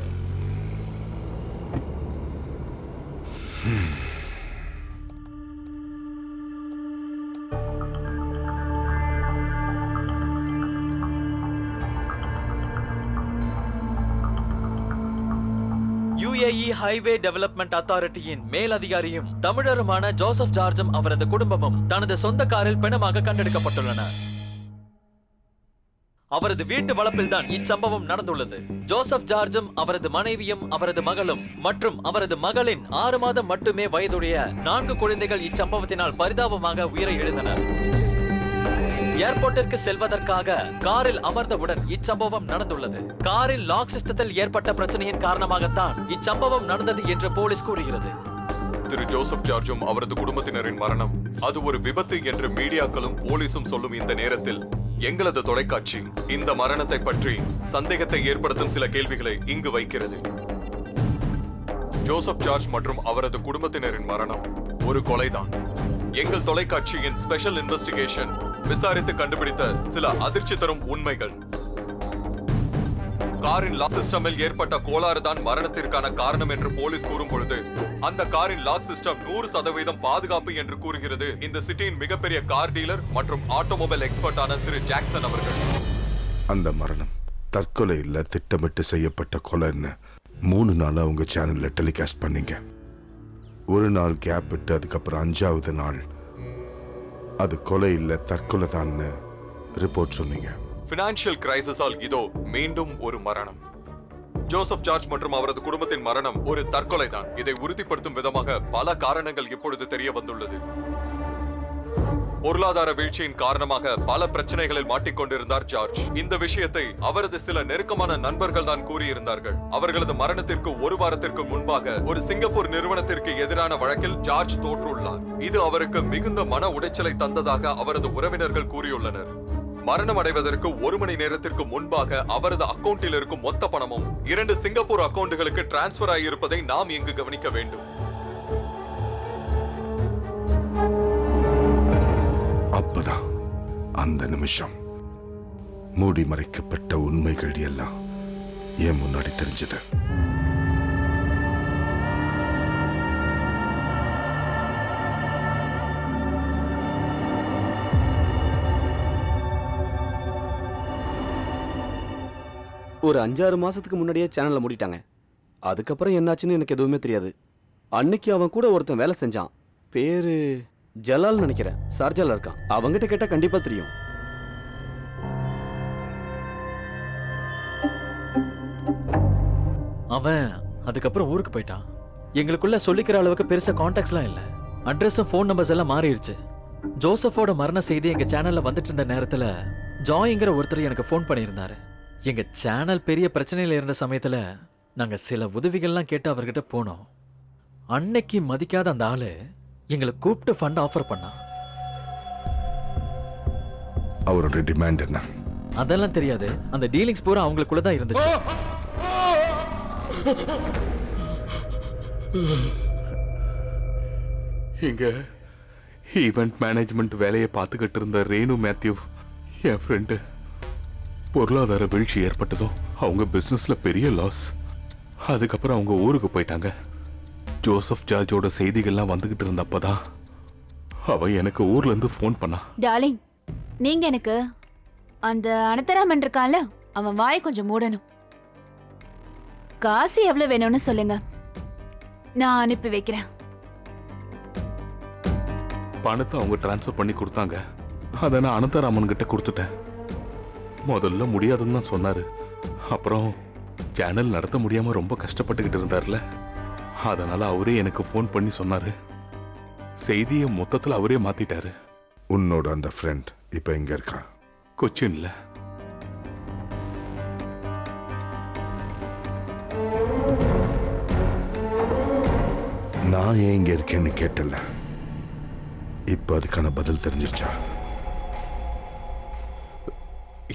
UAE highway development அத்தாரிட்டியின் மேலதிகாரியும் தமிழருமான ஜோசப் ஜார்ஜும் அவரது குடும்பமும் தனது சொந்த காரில் பிணமாக கண்டெடுக்கப்பட்டுள்ளனர். அவரது வீட்டு வளப்பில் தான் இச்சம்பவம் நடந்துள்ளது. ஜோசப் ஜார்ஜும் அவரது மனைவியும் அவரது மகளும் மற்றும் அவரது மகளின் 6 மாதம் மட்டுமே வயதுடைய 4 குழந்தைகள் இச்சம்பவத்தினால் பரிதாபமாக உயிரை இழந்தனர். ஏர்போர்ட்டிற்கு செல்வதற்காக காரில் அமர்ந்தவுடன் இச்சம்பவம் நடந்துள்ளது. காரின் லாக் சிஸ்டத்தில் ஏற்பட்ட பிரச்சனையின் காரணமாகத்தான் இச்சம்பவம் நடந்தது என்று போலீஸ் கூறுகிறது. திரு ஜோசப் ஜார்ஜும் அவரது குடும்பத்தினரின் மரணம் அது ஒரு விபத்து என்று மீடியாக்களும் போலீசும் சொல்லும் இந்த நேரத்தில் எங்களது தொலைக்காட்சி இந்த மரணத்தை பற்றி சந்தேகத்தை ஏற்படுத்தும் சில கேள்விகளை இங்கு வைக்கிறது. ஜோசப் ஜார்ஜ் மற்றும் அவரது குடும்பத்தினரின் மரணம் ஒரு கொலைதான். எங்கள் தொலைக்காட்சியின் ஸ்பெஷல் இன்வெஸ்டிகேஷன் விசாரித்து கண்டுபிடித்த சில அதிர்ச்சி தரும் உண்மைகள். காரின் லாக் சிஸ்டமில் ஏற்பட்ட கோளாறு தான் மரணத்திற்கான காரணம் என்று போலீஸ் கூறும் பொழுது அந்த காரின் லாக் சிஸ்டம் 100% பாதுகாப்பு என்று கூறுகிறது இந்த சிட்டியின் மிகப்பெரிய கார் டீலர் மற்றும் ஆட்டோமொபைல் எக்ஸ்பர்ட்டான திரு ஜாக்சன் அவர்கள். அந்த மரணம் தற்கொலை இல்ல, திட்டமிட்டு செய்யப்பட்ட கொலைன்னு 3 நாளா உங்க சேனல்ல டெலிகாஸ்ட் பண்ணீங்க. 1 நாள் கேப் விட்டு அதுக்கப்புறம் 5வது நாள் அது கொலை இல்ல தற்கொலை தான் ரிப்போர்ட் சொன்னீங்க. பினான்சியல் கிரைசிஸால் இதோ மீண்டும் ஒரு மரணம். ஜோசப் ஜார்ஜ் மற்றும் அவரது குடும்பத்தின் மரணம் ஒரு தற்கொலை தான். இதை உறுதிப்படுத்தும் விதமாக பல காரணங்கள் இப்பொழுது தெரிய வந்துள்ளது. பொருளாதார வீழ்ச்சியின் காரணமாக பல பிரச்சனைகளில் மாட்டிக்கொண்டிருந்தார் ஜார்ஜ். இந்த விஷயத்தை அவரது சில நெருக்கமான நண்பர்கள் தான் கூறியிருந்தார்கள். அவர்களது மரணத்திற்கு 1 வாரத்திற்கு முன்பாக ஒரு சிங்கப்பூர் நிறுவனத்திற்கு எதிரான வழக்கில் ஜார்ஜ் தோற்றுள்ளார். இது அவருக்கு மிகுந்த மன உடைச்சலை தந்ததாக அவரது உறவினர்கள் கூறியுள்ளனர். மரணம் அடைவதற்கு 1 மணி நேரத்திற்கு முன்பாக அவரது அக்கவுண்டில் இருக்கும் மொத்த பணமும் 2 சிங்கப்பூர் அக்கவுண்டுகளுக்கு டிரான்ஸ்பர் ஆகியிருப்பதை நாம் இங்கு கவனிக்க வேண்டும். அப்பதான் அந்த நிமிஷம் மூடி மறைக்கப்பட்ட உண்மைகள் எல்லாம் என் முன்னாடி தெரிஞ்சது. ஒரு 5-6 மாசத்துக்கு முன்னாடியே சேனலை மூடிட்டாங்க. அதுக்கப்புறம் என்னாச்சுன்னு எனக்கு எதுவுமே தெரியாது. அன்னைக்கு அவன் கூட ஒருத்தன் வேலை செஞ்சான். பேரு ஜலால் நினைக்கிறேன். சார்ஜால இருக்கான். அவங்கிட்ட கேட்டா கண்டிப்பா தெரியும். அவன் அதுக்கப்புறம் ஊருக்கு போயிட்டான். எங்களுக்குள்ள சொல்லிக்கிற அளவுக்கு பெருசா கான்டாக்ட்ஸ்லாம் இல்ல. அட்ரஸும் ஃபோன் நம்பர்ஸ் எல்லாம் மாறிடுச்சு. ஜோசஃபோட மரண செய்தி எங்க சேனல்ல வந்துட்டு இருந்த நேரத்துல ஜாய்ங்கிற ஒருத்தர் எனக்கு ஃபோன் பண்ணியிருந்தாரு. எங்க சேனல் பெரிய பிரச்சனையில இருந்த சமயத்துல நாங்க சில உதவிகள்லாம் கேட்டு அவர்கிட்ட போனோம். அன்னைக்கு மதிக்காத அந்த ஆளு எங்களை கூப்பிட்டு ஃபண்ட் ஆஃபர் பண்ணா. அவரோட டிமாண்ட் என்ன? அதெல்லாம் தெரியாது. அந்த டீலிங்ஸ் பூரா அவங்களுக்குள்ள தான் இருந்துச்சு. இங்க ஈவெண்ட் மேனேஜ்மெண்ட் வேலையை பார்த்துக்கிட்டு இருந்த ரேணு மேத்யூ என் ஃப்ரெண்டு பொருளாதார வீழ்ச்சி ஏற்பட்டதும் அவங்க பிஸ்னஸ்ல பெரிய லாஸ். அதுக்கப்புறம் அவங்க ஊருக்கு போயிட்டாங்க. ஜோசப் ஜார்ஜோட செய்திகள்லாம் வந்துகிட்டு இருந்தப்பதான் அவ எனக்கு ஊர்ல இருந்து ஃபோன் பண்ணா. டார்லிங், நீங்க எனக்கு அந்த அனந்தராமன் இருக்கான்ல, அவன் வாயை கொஞ்சம் மூடணும். காசு எவ்வளவு வேணும்னு சொல்லுங்க, நான் அனுப்பி வைக்கிறேன். பணத்தை அவங்க டிரான்ஸ்ஃபர் பண்ணி கொடுத்தாங்க. அதை நான் அனந்தராமன் கிட்ட கொடுத்துட்டேன். முதல்ல முடியாதுன்னு தான் சொன்னாரு. அப்புறம் சேனல் நடத்த முடியாம ரொம்ப கஷ்டப்பட்டுக்கிட்டு இருந்தார்ல, அதனால அவரே எனக்கு ஃபோன் பண்ணி சொன்னாரு. செய்தியை மொத்தத்தில் அவரே மாத்திட்டாரு. உன்னோட அந்த ஃப்ரெண்ட் இப்போ எங்க இருக்கா? கொச்சின்ல. நான் ஏன் இங்க இருக்கேன்னு கேட்டல, இப்போ அதுக்கான பதில் தெரிஞ்சிருச்சா?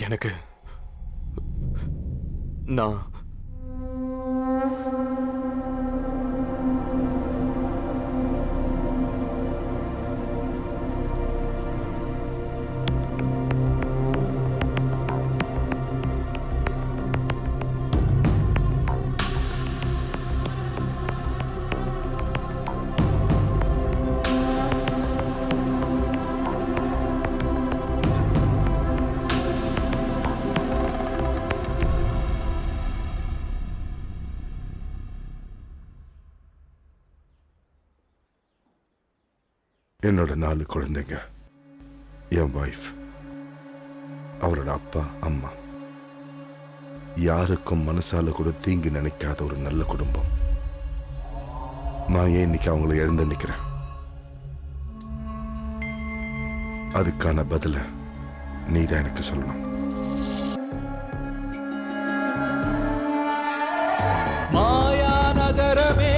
எனக்கு நான் என்னோட 4 குழந்தைங்க, என் வைஃப், அவரோட அப்பா அம்மா, யாருக்கும் மனசால கூட தீங்கு நினைக்காத ஒரு நல்ல குடும்பம். நான் ஏன் இன்னைக்கு அவங்கள எழுந்து நிக்கிறேன்? அதுக்கான பதில நீ தான் எனக்கு சொல்லணும். மாயா நகரமே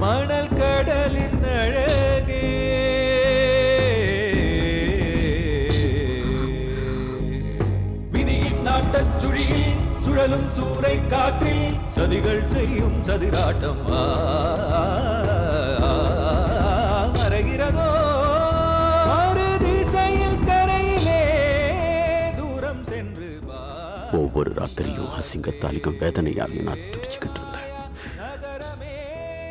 மணல் கடலின் அழகே, விதியின் நாட்டச் சுழியில் சுழலும் சூறை காற்றில் சதிகள் செய்யும் சதிராட்டம் மறைகிறதோ மறு திசையில் கரையிலே தூரம் சென்று. ஒவ்வொரு ராத்திரியும் அசிங்கத்தாலிக்கும் வேதனையாலையும் நான் துடிச்சுக்கிட்டு இருந்தேன்.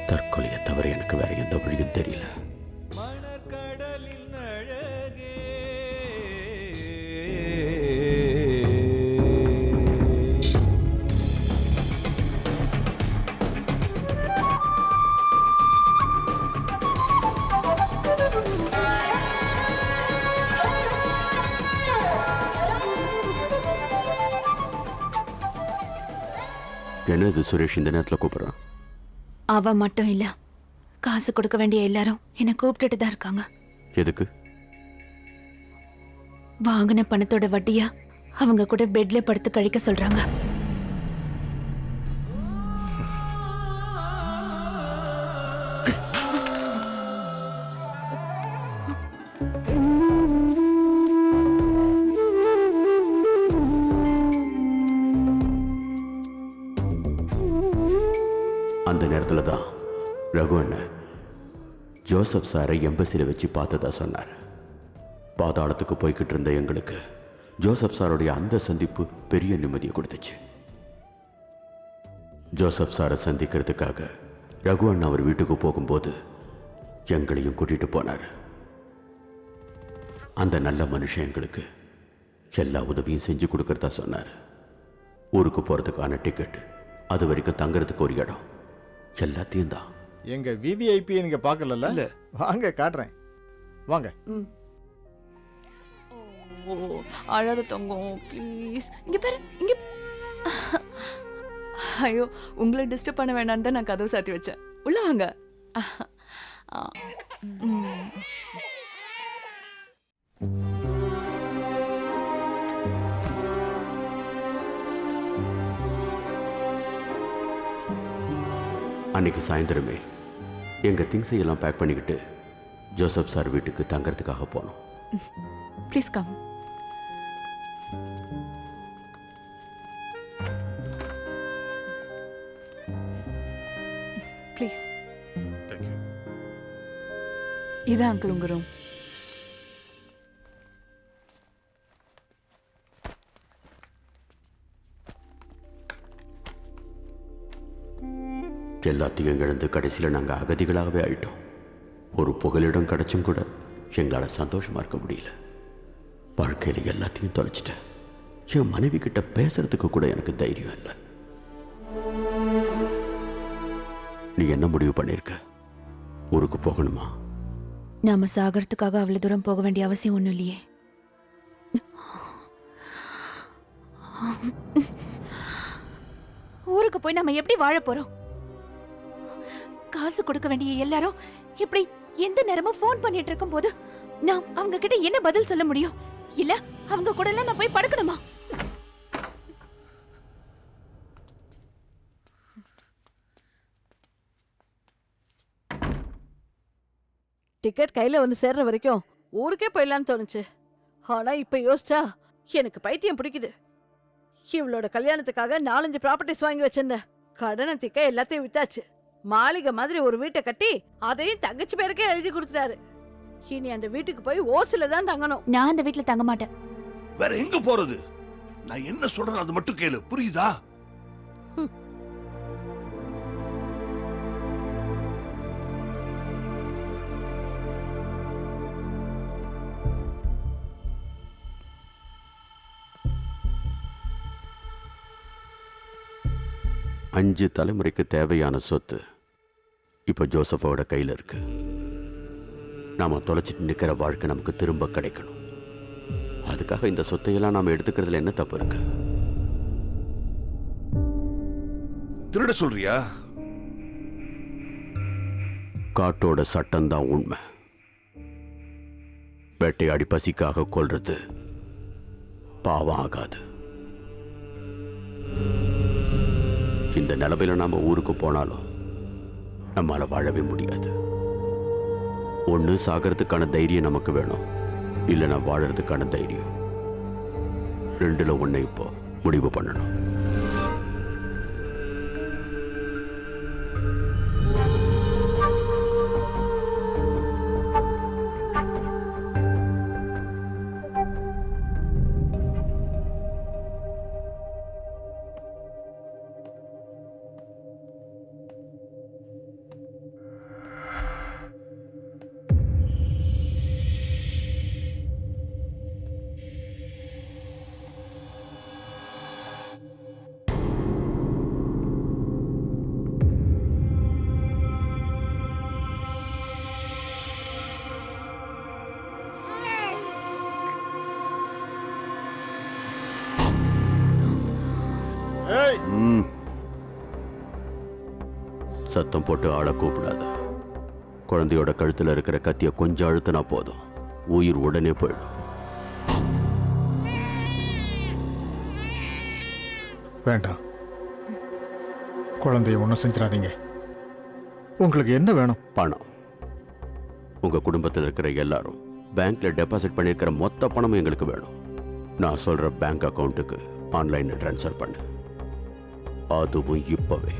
தற்கொலையை தவிர எனக்கு வேற எந்த வழியும் தெரியல. என்னது சுரேஷ் இந்த நேரத்தில் கூப்பிடுறான்? அவ மட்டும் இல்ல, காசு கொடுக்க வேண்டிய எல்லாரும் என்ன கூப்பிட்டுட்டு தான் இருக்காங்க. எதுக்கு? வாங்கின பணத்தோட வட்டியா அவங்க கூட பெட்ல படுத்து கழிக்க சொல்றாங்க. அந்த நேரத்தில் தான் ரகு அண்ணன் ஜோசப் சாரை எம்பசியில் வச்சு பார்த்ததா சொன்னார். பாதாளத்துக்கு போய்கிட்டு இருந்த எங்களுக்கு ஜோசப் சாருடைய அந்த சந்திப்பு பெரிய நிம்மதியை கொடுத்துச்சு. ஜோசப் சாரை சந்திக்கிறதுக்காக ரகு அண்ணன் அவர் வீட்டுக்கு போகும்போது எங்களையும் கூட்டிட்டு போனார். அந்த நல்ல மனுஷன் எங்களுக்கு எல்லா உதவியும் செஞ்சு கொடுக்கறதா சொன்னார். ஊருக்கு போகிறதுக்கான டிக்கெட், அது வரைக்கும் தங்குறதுக்கு ஒரு இடம், எல்லாத்தையும் தான். எங்க விவிஐபி நீங்க பார்க்கல? வாங்க காட்டுறேன், வாங்க. ஓ அழாத தங்கம் ப்ளீஸ். இங்க பாரு, இங்க. ஐயோ, உங்களை டிஸ்டர்ப் பண்ண வேண்டான்னு தான் நான் கதவு சாத்தி வச்சேன். உள்ள வாங்க. அன்னைக்கு சாயந்தரமே எங்கள் திங்ஸை எல்லாம் பேக் பண்ணிக்கிட்டு ஜோசப் சார் வீட்டுக்கு தங்கறதுக்காக போனோம். Please come. ப்ளீஸ். இதான் அங்கிள் உங்க ரூம். எல்லாத்தையும் இழந்து கடைசியில் நாங்கள் அகதிகளாகவே ஆயிட்டோம். ஒரு புகலிடம் கிடைச்சும் கூட எங்களால் சந்தோஷமா இருக்க முடியல. வாழ்க்கையில் எல்லாத்தையும் தொலைச்சிட்டேன். என் மனைவி கிட்ட பேசுறதுக்கு கூட எனக்கு தைரியம் இல்லை. நீ என்ன முடிவு பண்ணிருக்க? ஊருக்கு போகணுமா? நாம சாகறதுக்காக அவ்வளவு தூரம் போக வேண்டிய அவசியம் ஒண்ணும் இல்லையே. ஊருக்கு போய் நம்ம எப்படி வாழ போறோம்? காசு கொடுக்க வேண்டிய எல்லாரும் இப்படி எந்த நேரமும் ஃபோன் பண்ணிட்டு இருக்கும் போது நான் அவங்க கிட்ட என்ன பதில் சொல்ல முடியும்? இல்ல அவங்க கூட எல்லாம் நான் போய் படுக்கணுமா? டிக்கெட் கையில வந்து சேர்ற வரைக்கும் ஊருக்கே போயிடலான்னு தோணுச்சு. ஆனா இப்ப யோசிச்சா எனக்கு பைத்தியம் பிடிக்குது. இவளோட கல்யாணத்துக்காக 4-5 ப்ராப்பர்ட்டிஸ் வாங்கி வச்சிருந்தேன். கடனை திக்க எல்லாத்தையும் வித்தாச்சு. மாளிகை மாதிரி ஒரு வீட்டை கட்டி அதையும் தங்கச்சி பேருக்கே எழுதி கொடுத்துட்டாரு. இனி அந்த வீட்டுக்கு போய் ஓசில தான் தங்கணும். நான் அந்த வீட்டுல தங்க மாட்டேன். வேற எங்க போறது? நான் என்ன சொல்றேன் அது மட்டும் கேளு, புரியுதா? அஞ்சு தலைமுறைக்கு தேவையான சொத்து இப்போ ஜோசஃபோட கையில் இருக்கு. நாம தொலைச்சிட்டு நிற்கிற வாழ்க்கை நமக்கு திரும்ப கிடைக்கணும். அதுக்காக இந்த சொத்தையெல்லாம் நாம எடுத்துக்கிறதுல என்ன தப்பு இருக்கு? திருட சொல்றியா? காட்டோட சட்டம்தான் உண்மை. வேட்டையாடி பசிக்காக கொல்றது பாவம் ஆகாது. இந்த நிலைமையில நாம ஊருக்கு போனாலும் நம்மால வாழவே முடியாது. ஒன்று சாகிறதுக்கான தைரியம் நமக்கு வேணும், இல்லைன்னா வாழறதுக்கான தைரியம். ரெண்டுல ஒண்ணு இப்போ முடிவு பண்ணணும். சத்தம் போட்டு ஆளை கூப்பிடாத. குழந்தையோட கழுத்துல இருக்கிற கத்திய கொஞ்சம் அழுத்தினா போதும், உயிர் உடனே போயிடும். வேண்டாம், குழந்தைய ஒன்றும் செஞ்சிடாதீங்க. உங்களுக்கு என்ன வேணும்? பணம். உங்க குடும்பத்தில் இருக்கிற எல்லாரும் பேங்க்ல டெபாசிட் பண்ணியிருக்கிற மொத்த பணமும் எங்களுக்கு வேணும். நான் சொல்ற பேங்க் அக்கௌண்ட்டுக்கு ஆன்லைன்ல ட்ரான்ஸ்ஃபர் பண்ணு. அதுவும் இப்பவே.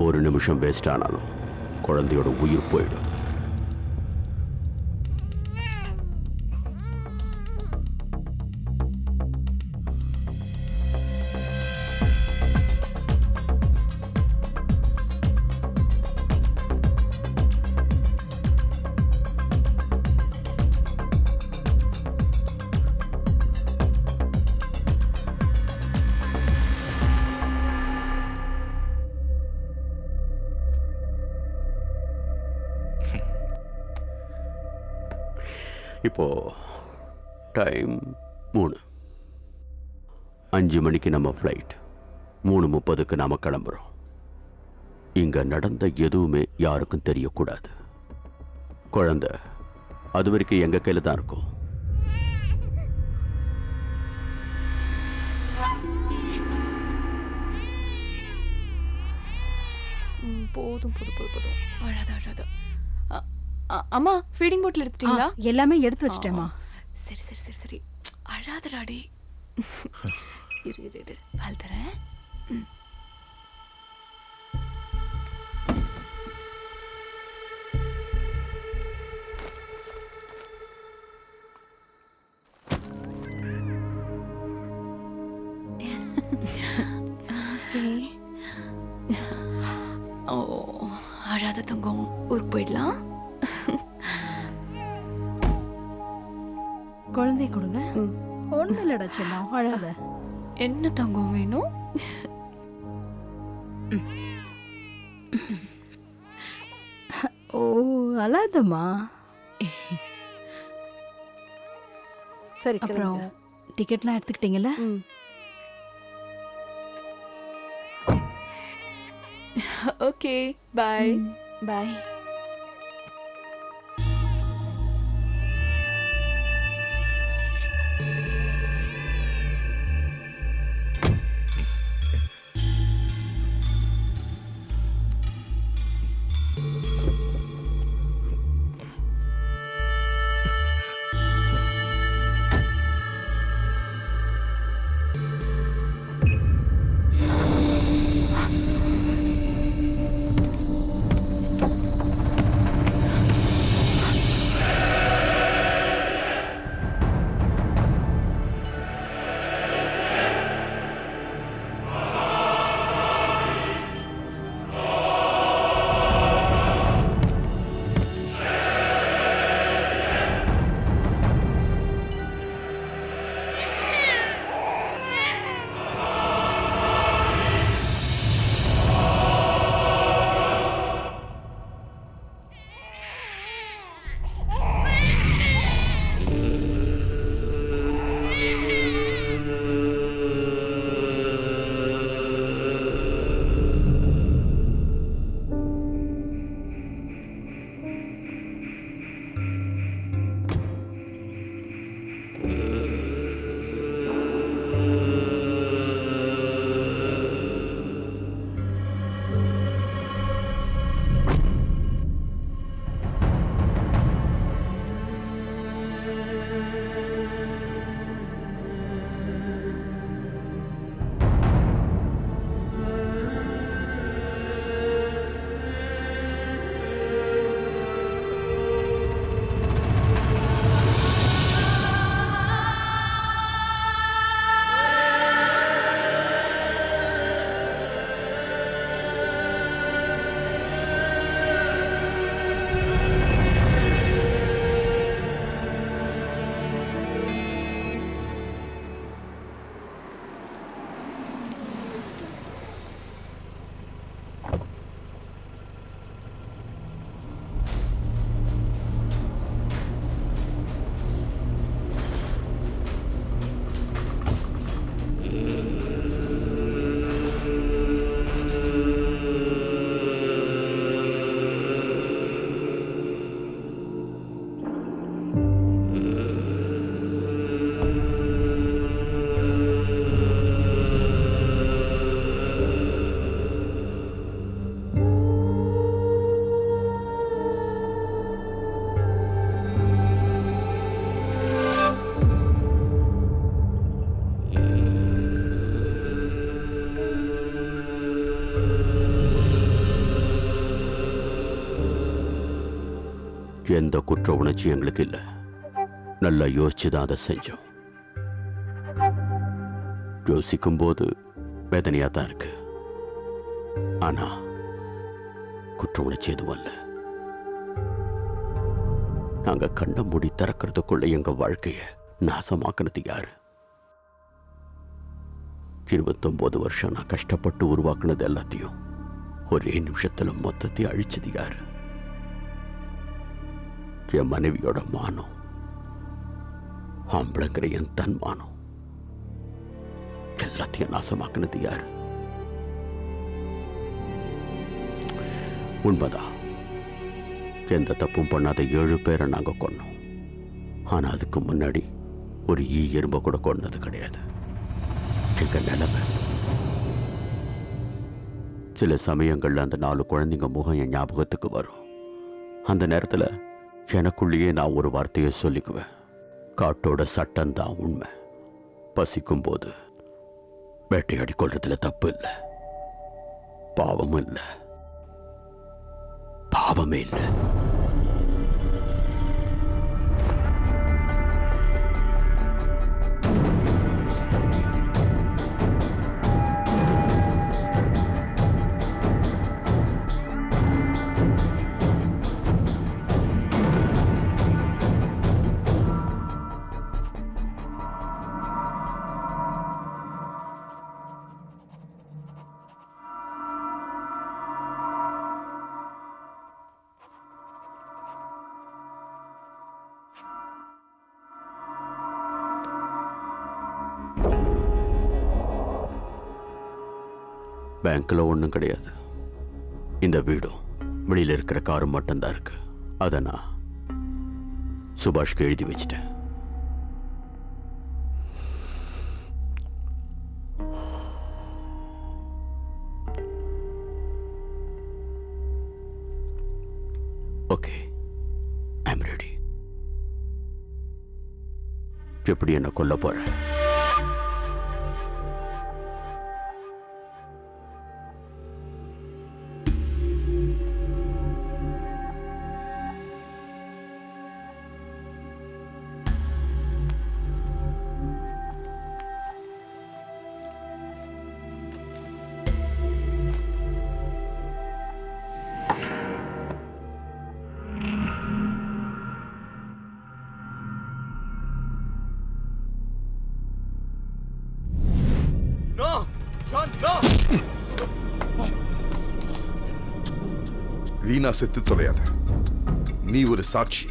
ஒரு நிமிஷம் வேஸ்ட் ஆனாலும் குழந்தையோட உயிர் போயிடும். இப்போ டைம் 3. 5 மணிக்கு நம்ம ஃப்ளைட். 3:30க்கு நாம கிளம்புறோம். இங்க நடந்த எதுவுமே யாருக்கும் தெரியக்கூடாது. குழந்தை அது வரைக்கும் எங்க கையில தான் இருக்கும். போதும் போதும் போதும் போதும். அழாத அழாத. அம்மா ஃபீடிங் பாட்டில் எடுத்துட்டீங்களா? எல்லாமே எடுத்து வச்சிட்டேம்மா. சரி சரி சரி சரி, அழாதடாடி. இரு இரு இரு, பால் தரேன். ஓ அழாத தங்கம், ஊருக்கு போயிடலாம். குழந்தை கொடுங்க. ஒன்றும் இல்லடா செல்லம், அழாத. என்ன தங்கம் வேணும்? ஓ அழாதம்மா. சரி, அப்புறம் டிக்கெட்லாம் எடுத்துக்கிட்டீங்கல்ல? ஓகே, பாய். பாய். எந்த குற்ற உணர்ச்சி எங்களுக்கு இல்லை. நல்லா யோசிச்சு தான் அதை செஞ்சோம். யோசிக்கும் போது வேதனையா தான் இருக்கு. ஆனா குற்ற உணர்ச்சி எதுவும் இல்லை. நாங்க கண்ண மூடி திறக்கிறதுக்குள்ள எங்க வாழ்க்கைய நாசமாக்குனது யாரு? 29 வருஷம் நான் கஷ்டப்பட்டு உருவாக்குனது எல்லாத்தையும் ஒரே நிமிஷத்துல மொத்தத்தை அழிச்சது யாரு? என் மனைவியோட மானம், ஆம்பளைங்கிற என் தன்மானம், எல்லாத்தையும் நாசமாக்குனது யாரு? உண்மைதான், எந்த தப்பும் பண்ணாத 7 பேரை நாங்க கொன்னோம். ஆனா அதுக்கு முன்னாடி ஒரு எறும்ப கூட கொன்னது கிடையாது. எங்க நிலைமை சில சமயங்கள்ல அந்த 4 குழந்தைங்க முகம் என் ஞாபகத்துக்கு வரும். அந்த நேரத்துல எனக்குள்ளேயே நான் ஒரு வார்த்தையை சொல்லிக்குவேன், காட்டோட சட்டம்தான் உண்மை. பசிக்கும் போது வேட்டையாடி கொள்றதுல தப்பு இல்லை, பாவமும் இல்லை, பாவமே இல்லை. பேங்க்ல ஒன்றும் கிடையாது. இந்த வீடும் வெளியில இருக்கிற காரும் மட்டும்தான் இருக்கு. அதை நான் சுபாஷ்க்கு எழுதி வச்சிட்டேன். Okay, I am ready. எப்படி என்ன கொல்ல போறேன்? வீணா செத்து தொலையாத. நீ ஒரு சாட்சி.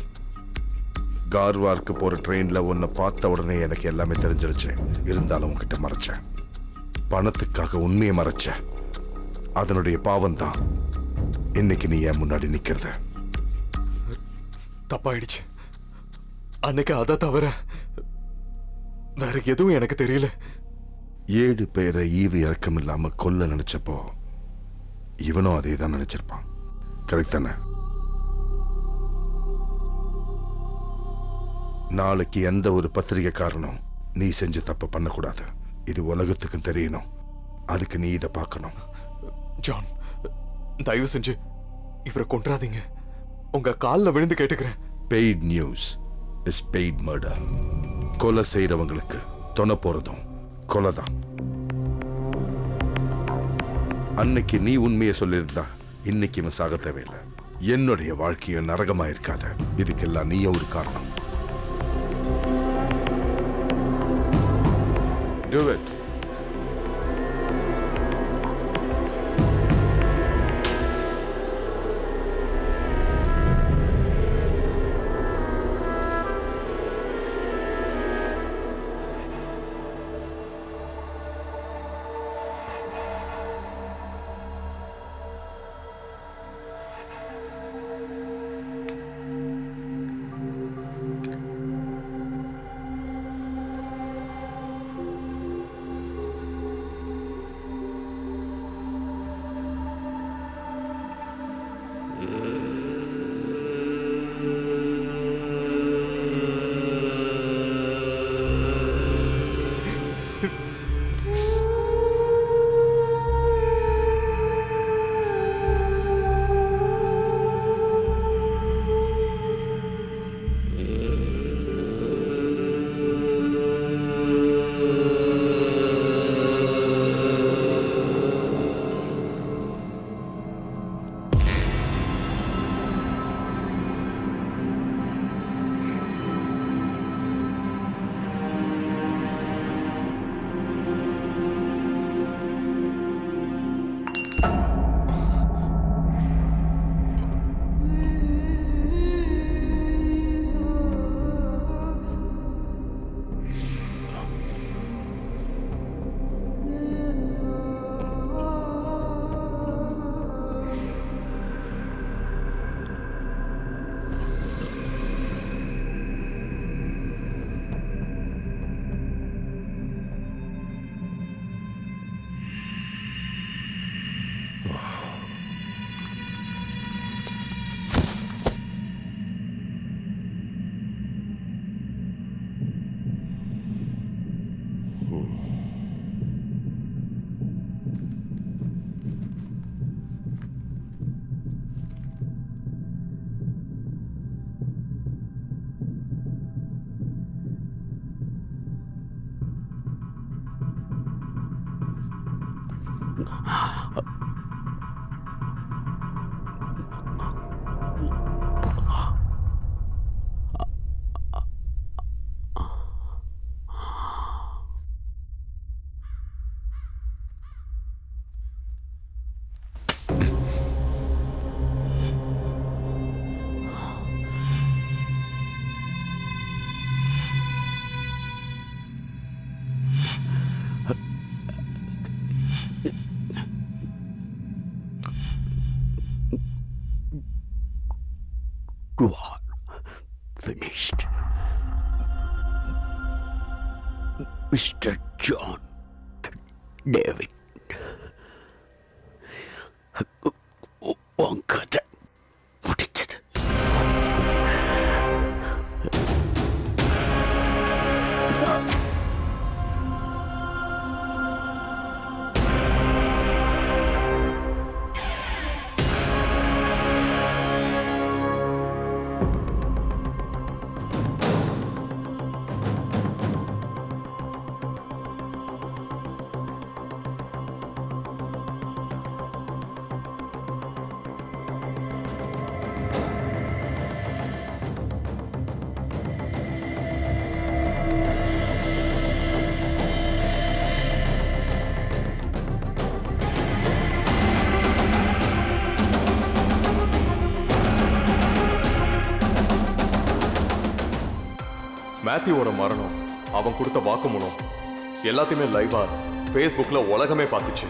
கார்வார்க்கு போற ட்ரெயின்ல உன்னை பார்த்த உடனே எனக்கு எல்லாமே தெரிஞ்சிருச்சு. இருந்தாலும் உன்கிட்ட மறைச்சேன். பணத்துக்காக உண்மையை மறைச்ச. அதனுடைய பாவம் தான் இன்னைக்கு நீ என் முன்னாடி நிக்கிறது. தப்பாயிடுச்சு. அன்னைக்கு அதை தவிர வேற எதுவும் எனக்கு தெரியல. 7 பேரை ஈவு இறக்கம் இல்லாம கொல்ல நினைச்சப்போ இவனும் அதே தான் நினைச்சிருப்பான். கரெக்ட் தானே? நாளைக்கு எந்த ஒரு பத்திரிகை காரணம் நீ செஞ்ச தப்பு பண்ணக்கூடாது. இது உலகத்துக்கும் தெரியணும். அதுக்கு நீ இதை பார்க்கணும். ஜான், தயவு செஞ்சு இவரை கொன்றாதீங்க. உங்க காலில் விழுந்து கேட்டுக்கிறேன். Paid news is paid murder. கொலை செய்யறவங்களுக்கு தொண போறதும் கொலைதான். அன்னைக்கு நீ உண்மையை சொல்லியிருந்தா இன்னைக்கு இவன் சாக தேவையில்லை. என்னுடைய வாழ்க்கையை நரகமா இருக்காத. இதுக்கெல்லாம் நீயும் ஒரு காரணம். Do it. You are finished. Mr. John David. உன் கதை முடிச்சது. மேத்யூவோட மரணம், அவன் கொடுத்த வாக்குமூலம் எல்லாத்தையுமே லைவா ஃபேஸ்புக்ல உலகமே பார்த்துச்சு.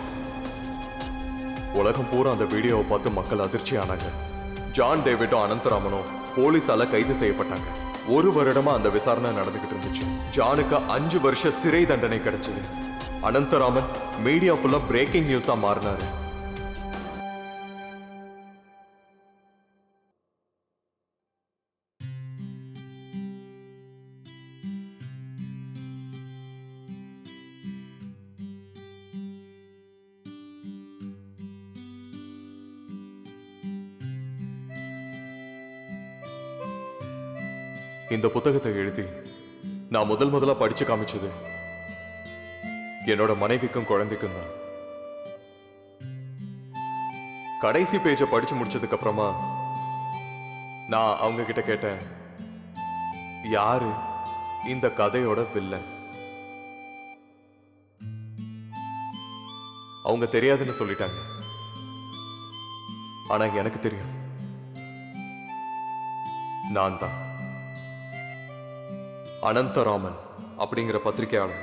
உலகம் பூரா அந்த வீடியோவை பார்த்து மக்கள் அதிர்ச்சி ஆனாங்க. ஜான் டேவிடும் அனந்தராமனும் போலீஸால கைது செய்யப்பட்டாங்க. 1 வருடமா அந்த விசாரணை நடந்துகிட்டு இருந்துச்சு. ஜானுக்கு 5 வருஷ சிறை தண்டனை கிடைச்சது. அனந்தராமன் மீடியா ஃபுல்லா பிரேக்கிங் நியூஸா மாறினாரு. இந்த புத்தகத்தை எழுதி நான் முதல்ல படிச்சு காமிச்சது என்னோட மனைவிக்கும் குழந்தைக்கும் தான். கடைசி பேஜை படிச்சு முடிச்சதுக்கு அப்புறமா நான் அவங்க கிட்ட கேட்டேன், யாரு இந்த கதையோட வில்லன்? அவங்க தெரியாதுன்னு சொல்லிட்டாங்க. ஆனா எனக்கு தெரியும், நான் தான். அனந்தராமன் அப்படிங்கிற பத்திரிகையாளர்.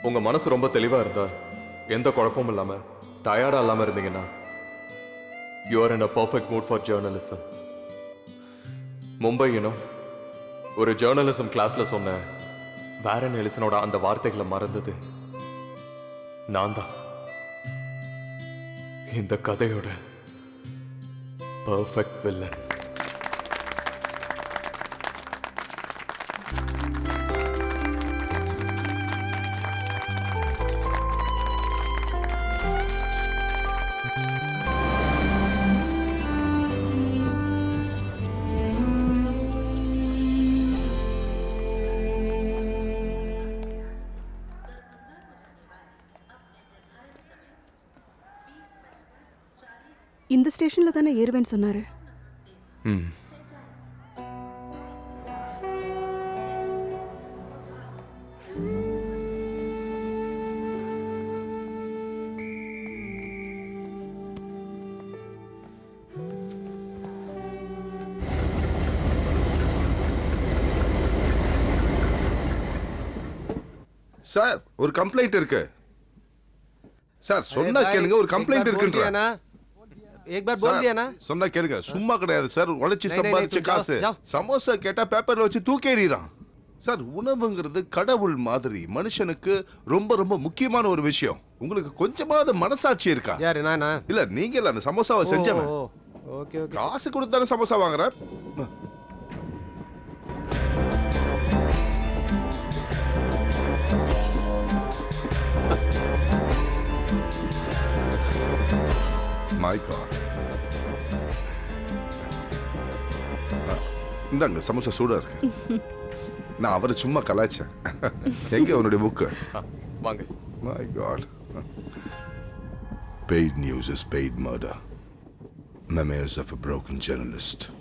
உங்க மனசு ரொம்ப தெளிவா இருந்தா, எந்த குழப்பமும் இல்லாம டயர்டா இல்லாம இருந்தீங்கன்னா, you are in a perfect mood for journalism. Mumbai ஒரு ஜேர்னலிசம் கிளாஸ்ல சொன்ன வாரன் எலிசனோட அந்த வார்த்தைகளை மறந்தது நான் தான். இந்த கதையோட பர்ஃபெக்ட் வில்லன். இந்த ஸ்டேஷன்ல தானே ஏறுவேன்னு சொன்னாரு. சார், ஒரு கம்ப்ளைண்ட் இருக்கு சார். சொன்னா கேளுங்க, ஒரு கம்ப்ளைண்ட் இருக்குன்றா. एक बार बोल दिया ना. சொன்னா கேளுங்க, சும்மா கிடையாது சார். உழைச்சி சம்பாதிச்ச காசு. சமோசா கேட்டா பேப்பர்ல வச்சு தூக்கி எறிறான் சார். உணவுங்கிறது கடவுள் மாதிரி, மனுஷனுக்கு ரொம்ப ரொம்ப முக்கியமான ஒரு விஷயம். உங்களுக்கு கொஞ்சமாவது மனசாட்சி இருக்கா? யாரு நானா? இல்ல நீங்க இல்ல, அந்த சமோசாவை செஞ்சவன். Okay okay. காசு கொடுத்தானே சமோசா வாங்குற. My God. இந்தாங்க சமோசா சூடா இருக்கு. நான் அவரை சும்மா கலாய்ச்சேன். எங்க அவனுடைய புக்கு? வாங்க. My God. Paid news is paid murder. Memoirs of a broken journalist.